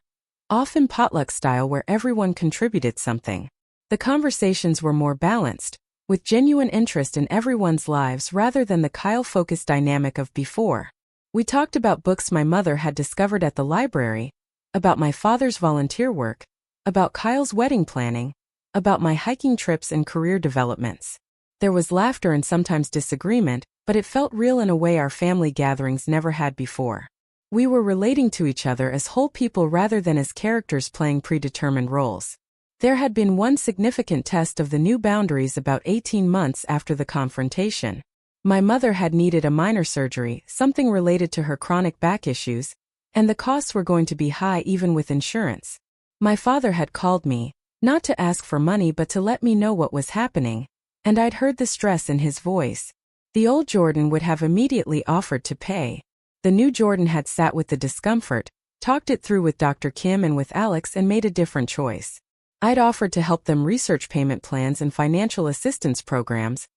S1: often potluck style where everyone contributed something. The conversations were more balanced, with genuine interest in everyone's lives rather than the Kyle-focused dynamic of before. We talked about books my mother had discovered at the library, about my father's volunteer work, about Kyle's wedding planning, about my hiking trips and career developments. There was laughter and sometimes disagreement, but it felt real in a way our family gatherings never had before. We were relating to each other as whole people rather than as characters playing predetermined roles. There had been one significant test of the new boundaries about 18 months after the confrontation. My mother had needed a minor surgery, something related to her chronic back issues, and the costs were going to be high even with insurance. My father had called me, not to ask for money but to let me know what was happening, and I'd heard the stress in his voice. The old Jordan would have immediately offered to pay. The new Jordan had sat with the discomfort, talked it through with Dr. Kim and with Alex and made a different choice. I'd offered to help them research payment plans and financial assistance programs,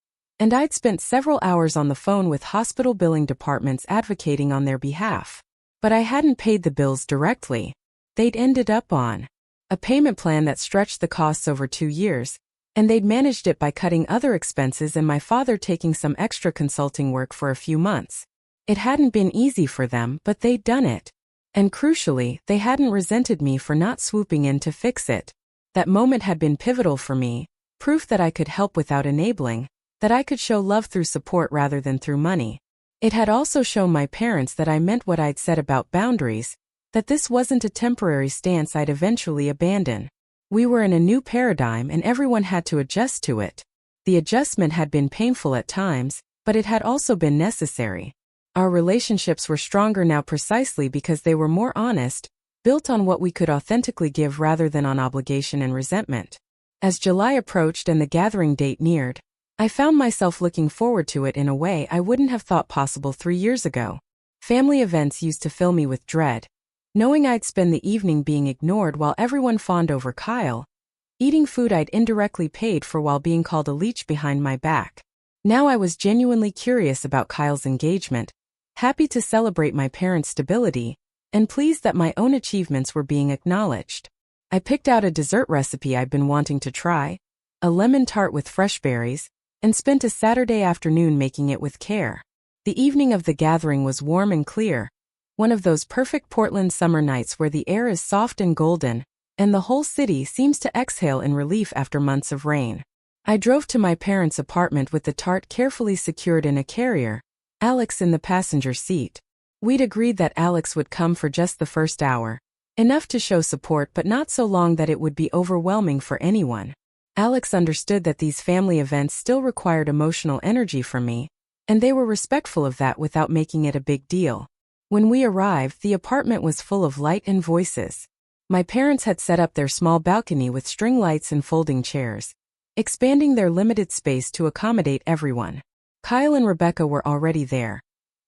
S1: and I'd spent several hours on the phone with hospital billing departments advocating on their behalf. But I hadn't paid the bills directly. They'd ended up on a payment plan that stretched the costs over 2 years, and they'd managed it by cutting other expenses and my father taking some extra consulting work for a few months. It hadn't been easy for them, but they'd done it. And crucially, they hadn't resented me for not swooping in to fix it. That moment had been pivotal for me, proof that I could help without enabling, that I could show love through support rather than through money. It had also shown my parents that I meant what I'd said about boundaries, that this wasn't a temporary stance I'd eventually abandon. We were in a new paradigm and everyone had to adjust to it. The adjustment had been painful at times, but it had also been necessary. Our relationships were stronger now precisely because they were more honest, built on what we could authentically give rather than on obligation and resentment. As July approached and the gathering date neared, I found myself looking forward to it in a way I wouldn't have thought possible 3 years ago. Family events used to fill me with dread, knowing I'd spend the evening being ignored while everyone fawned over Kyle, eating food I'd indirectly paid for while being called a leech behind my back. Now I was genuinely curious about Kyle's engagement, happy to celebrate my parents' stability, and pleased that my own achievements were being acknowledged. I picked out a dessert recipe I'd been wanting to try, a lemon tart with fresh berries, and spent a Saturday afternoon making it with care. The evening of the gathering was warm and clear, one of those perfect Portland summer nights where the air is soft and golden, and the whole city seems to exhale in relief after months of rain. I drove to my parents' apartment with the tart carefully secured in a carrier, Alex in the passenger seat. We'd agreed that Alex would come for just the first hour, enough to show support but not so long that it would be overwhelming for anyone. Alex understood that these family events still required emotional energy from me, and they were respectful of that without making it a big deal. When we arrived, the apartment was full of light and voices. My parents had set up their small balcony with string lights and folding chairs, expanding their limited space to accommodate everyone. Kyle and Rebecca were already there.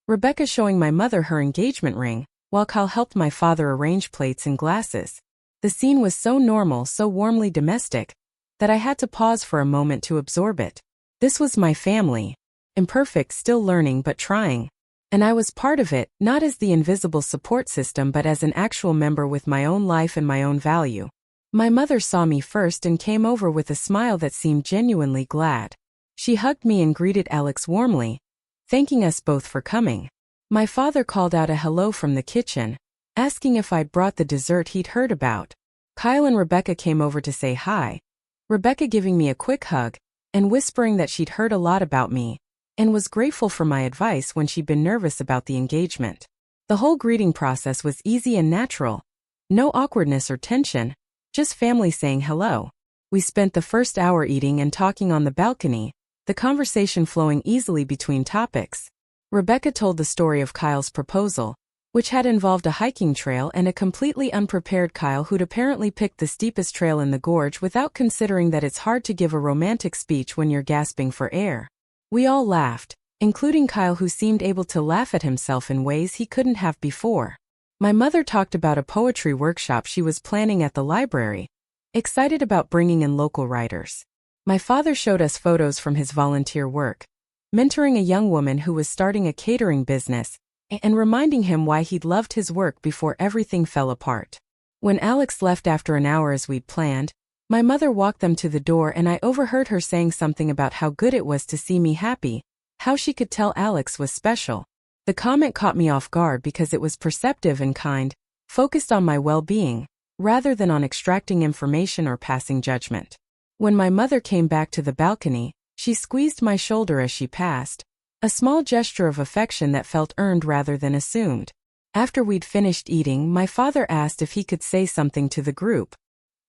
S1: Rebecca showing my mother her engagement ring, while Kyle helped my father arrange plates and glasses. The scene was so normal, so warmly domestic, that I had to pause for a moment to absorb it. This was my family, imperfect, still learning but trying. And I was part of it, not as the invisible support system but as an actual member with my own life and my own value. My mother saw me first and came over with a smile that seemed genuinely glad. She hugged me and greeted Alex warmly, thanking us both for coming. My father called out a hello from the kitchen, asking if I'd brought the dessert he'd heard about. Kyle and Rebecca came over to say hi, Rebecca giving me a quick hug, and whispering that she'd heard a lot about me, and was grateful for my advice when she'd been nervous about the engagement. The whole greeting process was easy and natural. No awkwardness or tension, just family saying hello. We spent the first hour eating and talking on the balcony, the conversation flowing easily between topics. Rebecca told the story of Kyle's proposal, which had involved a hiking trail and a completely unprepared Kyle who'd apparently picked the steepest trail in the gorge without considering that it's hard to give a romantic speech when you're gasping for air. We all laughed, including Kyle, who seemed able to laugh at himself in ways he couldn't have before. My mother talked about a poetry workshop she was planning at the library, excited about bringing in local writers. My father showed us photos from his volunteer work, mentoring a young woman who was starting a catering business, and reminding him why he'd loved his work before everything fell apart. When Alex left after an hour as we'd planned, my mother walked them to the door and I overheard her saying something about how good it was to see me happy, how she could tell Alex was special. The comment caught me off guard because it was perceptive and kind, focused on my well-being, rather than on extracting information or passing judgment. When my mother came back to the balcony, she squeezed my shoulder as she passed, a small gesture of affection that felt earned rather than assumed. After we'd finished eating, my father asked if he could say something to the group.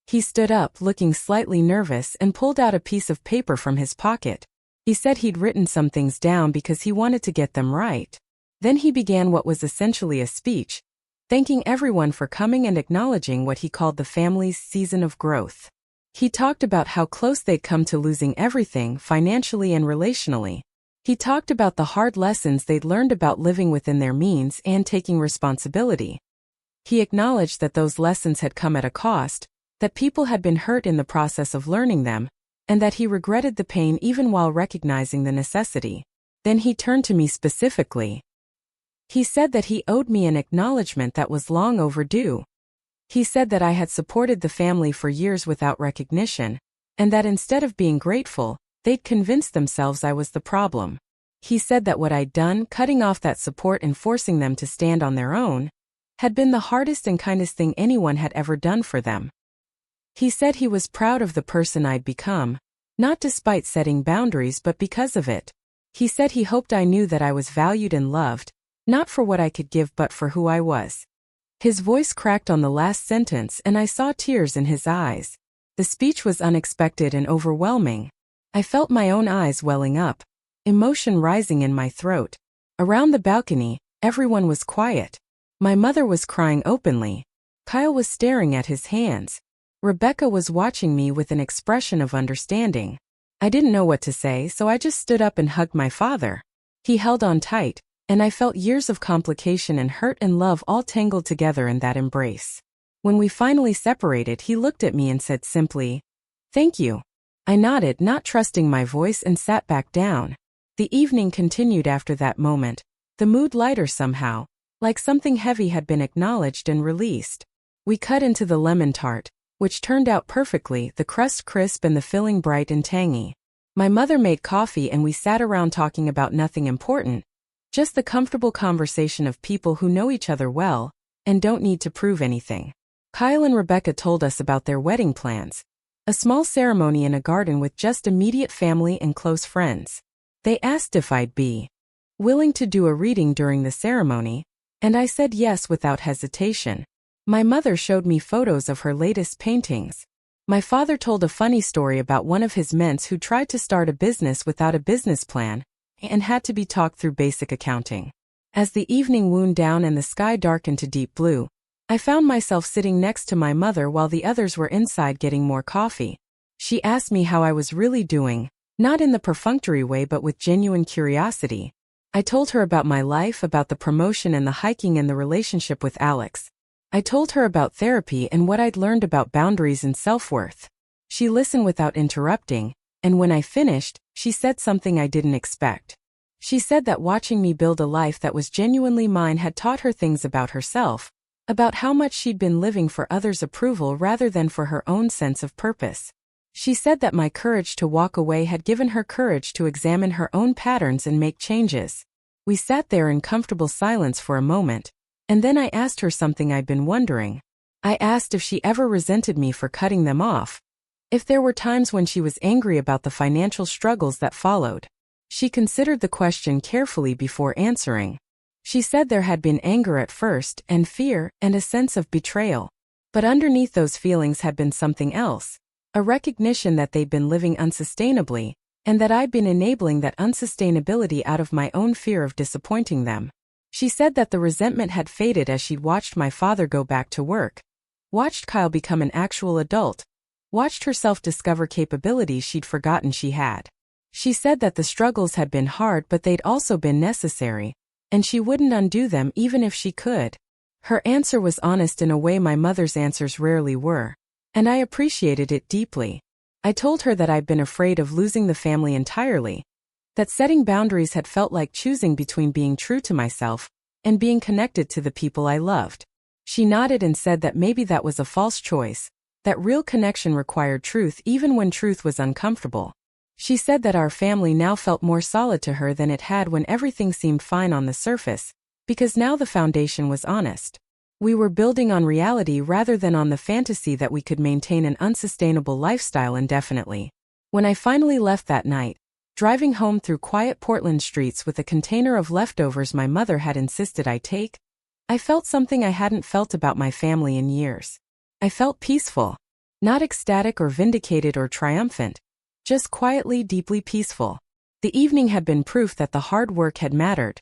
S1: He stood up, looking slightly nervous, and pulled out a piece of paper from his pocket. He said he'd written some things down because he wanted to get them right. Then he began what was essentially a speech, thanking everyone for coming and acknowledging what he called the family's season of growth. He talked about how close they'd come to losing everything, financially and relationally. He talked about the hard lessons they'd learned about living within their means and taking responsibility. He acknowledged that those lessons had come at a cost, that people had been hurt in the process of learning them, and that he regretted the pain even while recognizing the necessity. Then he turned to me specifically. He said that he owed me an acknowledgement that was long overdue. He said that I had supported the family for years without recognition, and that instead of being grateful, they'd convinced themselves I was the problem. He said that what I'd done, cutting off that support and forcing them to stand on their own, had been the hardest and kindest thing anyone had ever done for them. He said he was proud of the person I'd become, not despite setting boundaries but because of it. He said he hoped I knew that I was valued and loved, not for what I could give but for who I was. His voice cracked on the last sentence and I saw tears in his eyes. The speech was unexpected and overwhelming. I felt my own eyes welling up, emotion rising in my throat. Around the balcony, everyone was quiet. My mother was crying openly. Kyle was staring at his hands. Rebecca was watching me with an expression of understanding. I didn't know what to say, so I just stood up and hugged my father. He held on tight, and I felt years of complication and hurt and love all tangled together in that embrace. When we finally separated, he looked at me and said simply, "Thank you." I nodded, not trusting my voice, and sat back down. The evening continued after that moment, the mood lighter somehow, like something heavy had been acknowledged and released. We cut into the lemon tart, which turned out perfectly, the crust crisp and the filling bright and tangy. My mother made coffee and we sat around talking about nothing important, just the comfortable conversation of people who know each other well and don't need to prove anything. Kyle and Rebecca told us about their wedding plans, a small ceremony in a garden with just immediate family and close friends. They asked if I'd be willing to do a reading during the ceremony, and I said yes without hesitation. My mother showed me photos of her latest paintings. My father told a funny story about one of his mentor who tried to start a business without a business plan and had to be talked through basic accounting. As the evening wound down and the sky darkened to deep blue, I found myself sitting next to my mother while the others were inside getting more coffee. She asked me how I was really doing, not in the perfunctory way but with genuine curiosity. I told her about my life, about the promotion and the hiking and the relationship with Alex. I told her about therapy and what I'd learned about boundaries and self-worth. She listened without interrupting, and when I finished, she said something I didn't expect. She said that watching me build a life that was genuinely mine had taught her things about herself, about how much she'd been living for others' approval rather than for her own sense of purpose. She said that my courage to walk away had given her courage to examine her own patterns and make changes. We sat there in comfortable silence for a moment, and then I asked her something I'd been wondering. I asked if she ever resented me for cutting them off, if there were times when she was angry about the financial struggles that followed. She considered the question carefully before answering. She said there had been anger at first, and fear, and a sense of betrayal. But underneath those feelings had been something else, a recognition that they'd been living unsustainably, and that I'd been enabling that unsustainability out of my own fear of disappointing them. She said that the resentment had faded as she'd watched my father go back to work, watched Kyle become an actual adult, watched herself discover capabilities she'd forgotten she had. She said that the struggles had been hard but they'd also been necessary, and she wouldn't undo them even if she could. Her answer was honest in a way my mother's answers rarely were, and I appreciated it deeply. I told her that I'd been afraid of losing the family entirely, that setting boundaries had felt like choosing between being true to myself and being connected to the people I loved. She nodded and said that maybe that was a false choice, that real connection required truth even when truth was uncomfortable. She said that our family now felt more solid to her than it had when everything seemed fine on the surface, because now the foundation was honest. We were building on reality rather than on the fantasy that we could maintain an unsustainable lifestyle indefinitely. When I finally left that night, driving home through quiet Portland streets with a container of leftovers my mother had insisted I take, I felt something I hadn't felt about my family in years. I felt peaceful. Not ecstatic or vindicated or triumphant, just quietly, deeply peaceful. The evening had been proof that the hard work had mattered,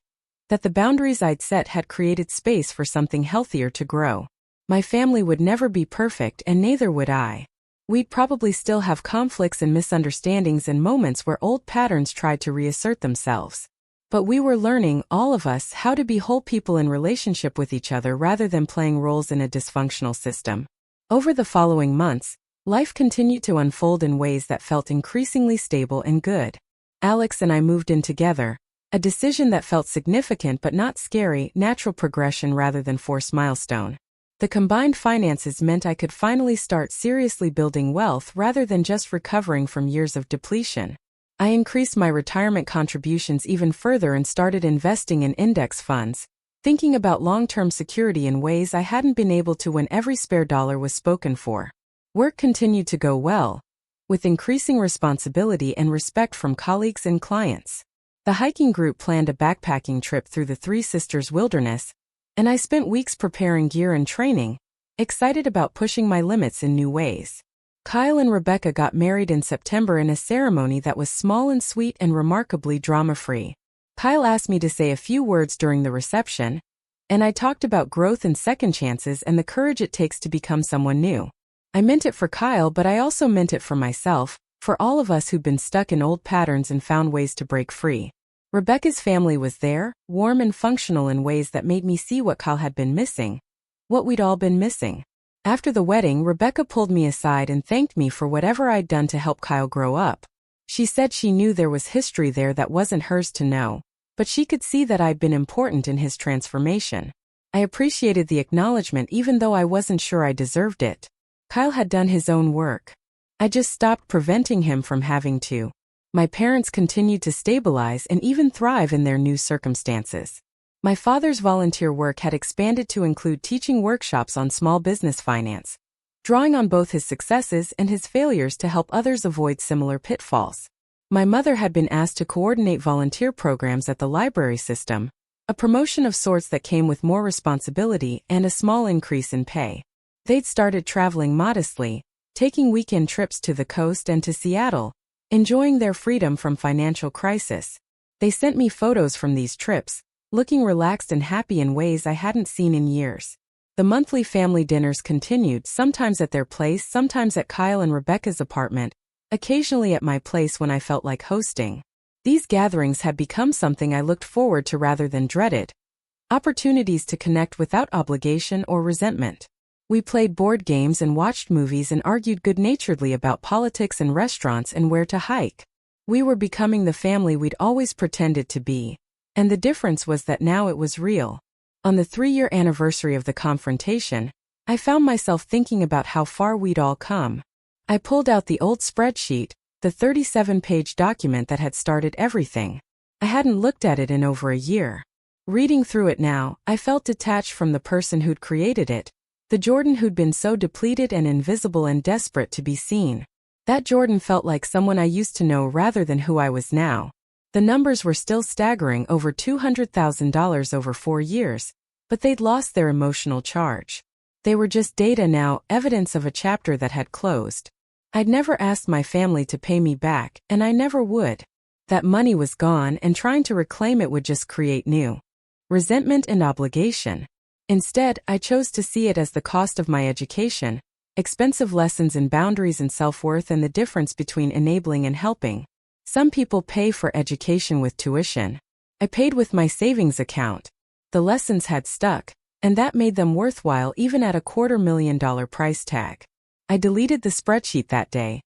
S1: that the boundaries I'd set had created space for something healthier to grow. My family would never be perfect, and neither would I. We'd probably still have conflicts and misunderstandings and moments where old patterns tried to reassert themselves. But we were learning, all of us, how to be whole people in relationship with each other rather than playing roles in a dysfunctional system. Over the following months, life continued to unfold in ways that felt increasingly stable and good. Alex and I moved in together, a decision that felt significant but not scary, natural progression rather than forced milestone. The combined finances meant I could finally start seriously building wealth rather than just recovering from years of depletion. I increased my retirement contributions even further and started investing in index funds, thinking about long-term security in ways I hadn't been able to when every spare dollar was spoken for. Work continued to go well, with increasing responsibility and respect from colleagues and clients. The hiking group planned a backpacking trip through the Three Sisters Wilderness, and I spent weeks preparing gear and training, excited about pushing my limits in new ways. Kyle and Rebecca got married in September in a ceremony that was small and sweet and remarkably drama-free. Kyle asked me to say a few words during the reception, and I talked about growth and second chances and the courage it takes to become someone new. I meant it for Kyle, but I also meant it for myself, for all of us who'd been stuck in old patterns and found ways to break free. Rebecca's family was there, warm and functional in ways that made me see what Kyle had been missing, what we'd all been missing. After the wedding, Rebecca pulled me aside and thanked me for whatever I'd done to help Kyle grow up. She said she knew there was history there that wasn't hers to know, but she could see that I'd been important in his transformation. I appreciated the acknowledgement even though I wasn't sure I deserved it. Kyle had done his own work. I just stopped preventing him from having to. My parents continued to stabilize and even thrive in their new circumstances. My father's volunteer work had expanded to include teaching workshops on small business finance, drawing on both his successes and his failures to help others avoid similar pitfalls. My mother had been asked to coordinate volunteer programs at the library system, a promotion of sorts that came with more responsibility and a small increase in pay. They'd started traveling modestly, taking weekend trips to the coast and to Seattle, enjoying their freedom from financial crisis. They sent me photos from these trips, looking relaxed and happy in ways I hadn't seen in years. The monthly family dinners continued, sometimes at their place, sometimes at Kyle and Rebecca's apartment, occasionally at my place when I felt like hosting. These gatherings had become something I looked forward to rather than dreaded, opportunities to connect without obligation or resentment. We played board games and watched movies and argued good-naturedly about politics and restaurants and where to hike. We were becoming the family we'd always pretended to be. And the difference was that now it was real. On the 3-year anniversary of the confrontation, I found myself thinking about how far we'd all come. I pulled out the old spreadsheet, the 37-page document that had started everything. I hadn't looked at it in over a year. Reading through it now, I felt detached from the person who'd created it, the Jordan who'd been so depleted and invisible and desperate to be seen. That Jordan felt like someone I used to know rather than who I was now. The numbers were still staggering, over $200,000 over 4 years, but they'd lost their emotional charge. They were just data now, evidence of a chapter that had closed. I'd never asked my family to pay me back, and I never would. That money was gone, and trying to reclaim it would just create new resentment and obligation. Instead, I chose to see it as the cost of my education, expensive lessons in boundaries and self-worth, and the difference between enabling and helping. Some people pay for education with tuition. I paid with my savings account. The lessons had stuck, and that made them worthwhile even at a $250,000 price tag. I deleted the spreadsheet that day,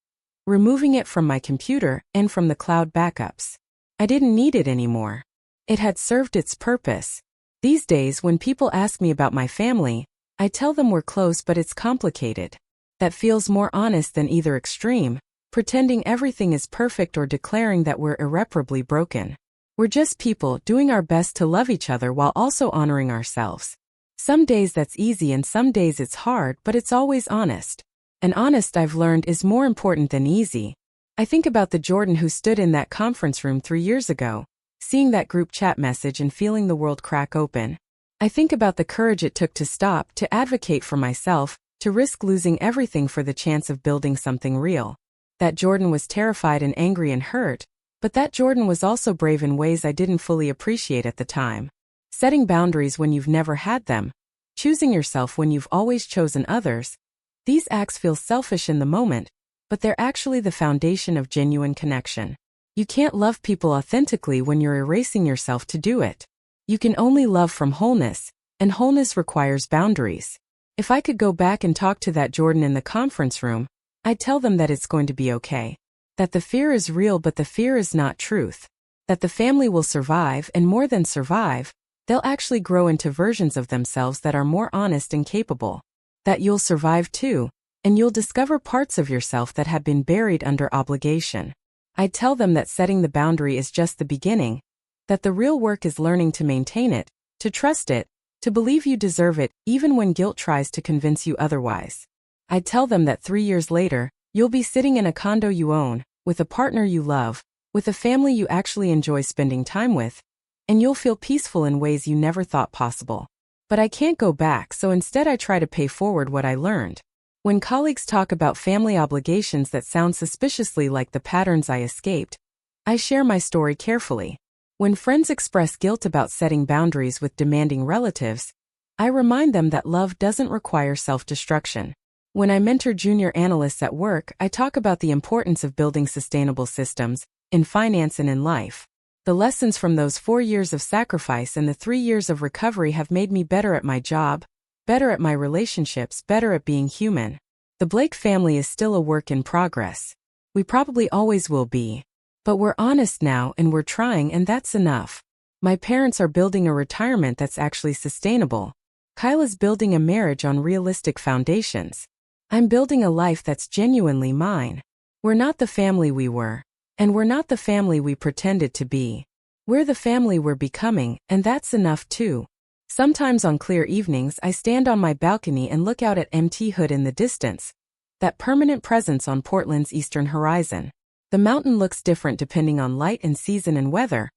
S1: removing it from my computer and from the cloud backups. I didn't need it anymore. It had served its purpose. These days, when people ask me about my family, I tell them we're close but it's complicated. That feels more honest than either extreme, pretending everything is perfect or declaring that we're irreparably broken. We're just people doing our best to love each other while also honoring ourselves. Some days that's easy and some days it's hard, but it's always honest. And honest, I've learned, is more important than easy. I think about the Jordan who stood in that conference room 3 years ago, seeing that group chat message and feeling the world crack open. I think about the courage it took to stop, to advocate for myself, To risk losing everything for the chance of building something real. That Jordan was terrified and angry and hurt, but that Jordan was also brave in ways I didn't fully appreciate at the time. Setting boundaries when you've never had them. Choosing yourself when you've always chosen others. These acts feel selfish in the moment, but they're actually the foundation of genuine connection. You can't love people authentically when you're erasing yourself to do it. You can only love from wholeness, and wholeness requires boundaries. If I could go back and talk to that Jordan in the conference room, I'd tell them that it's going to be okay. That the fear is real but the fear is not truth. That the family will survive and more than survive, they'll actually grow into versions of themselves that are more honest and capable. That you'll survive too, and you'll discover parts of yourself that have been buried under obligation. I'd tell them that setting the boundary is just the beginning. That the real work is learning to maintain it, to trust it, to believe you deserve it, even when guilt tries to convince you otherwise. I'd tell them that 3 years later, you'll be sitting in a condo you own, with a partner you love, with a family you actually enjoy spending time with, and you'll feel peaceful in ways you never thought possible. But I can't go back, so instead I try to pay forward what I learned. When colleagues talk about family obligations that sound suspiciously like the patterns I escaped, I share my story carefully. When friends express guilt about setting boundaries with demanding relatives, I remind them that love doesn't require self-destruction. When I mentor junior analysts at work, I talk about the importance of building sustainable systems, in finance and in life. The lessons from those 4 years of sacrifice and the 3 years of recovery have made me better at my job, better at my relationships, better at being human. The Blake family is still a work in progress. We probably always will be. But we're honest now and we're trying, and that's enough. My parents are building a retirement that's actually sustainable. Kyla's building a marriage on realistic foundations. I'm building a life that's genuinely mine. We're not the family we were. And we're not the family we pretended to be. We're the family we're becoming, and that's enough too. Sometimes on clear evenings I stand on my balcony and look out at Mt. Hood in the distance. That permanent presence on Portland's eastern horizon. The mountain looks different depending on light and season and weather,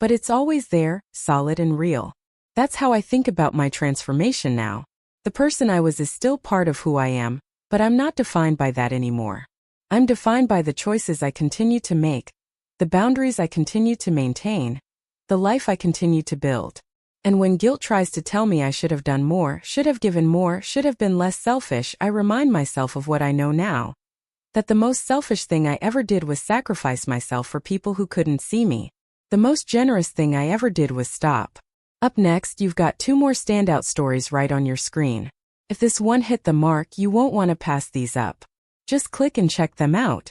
S1: but it's always there, solid and real. That's how I think about my transformation now. The person I was is still part of who I am, but I'm not defined by that anymore. I'm defined by the choices I continue to make, the boundaries I continue to maintain, the life I continue to build. And when guilt tries to tell me I should have done more, should have given more, should have been less selfish, I remind myself of what I know now. That the most selfish thing I ever did was sacrifice myself for people who couldn't see me. The most generous thing I ever did was stop. Up next, you've got 2 more standout stories right on your screen. If this one hit the mark, you won't want to pass these up. Just click and check them out.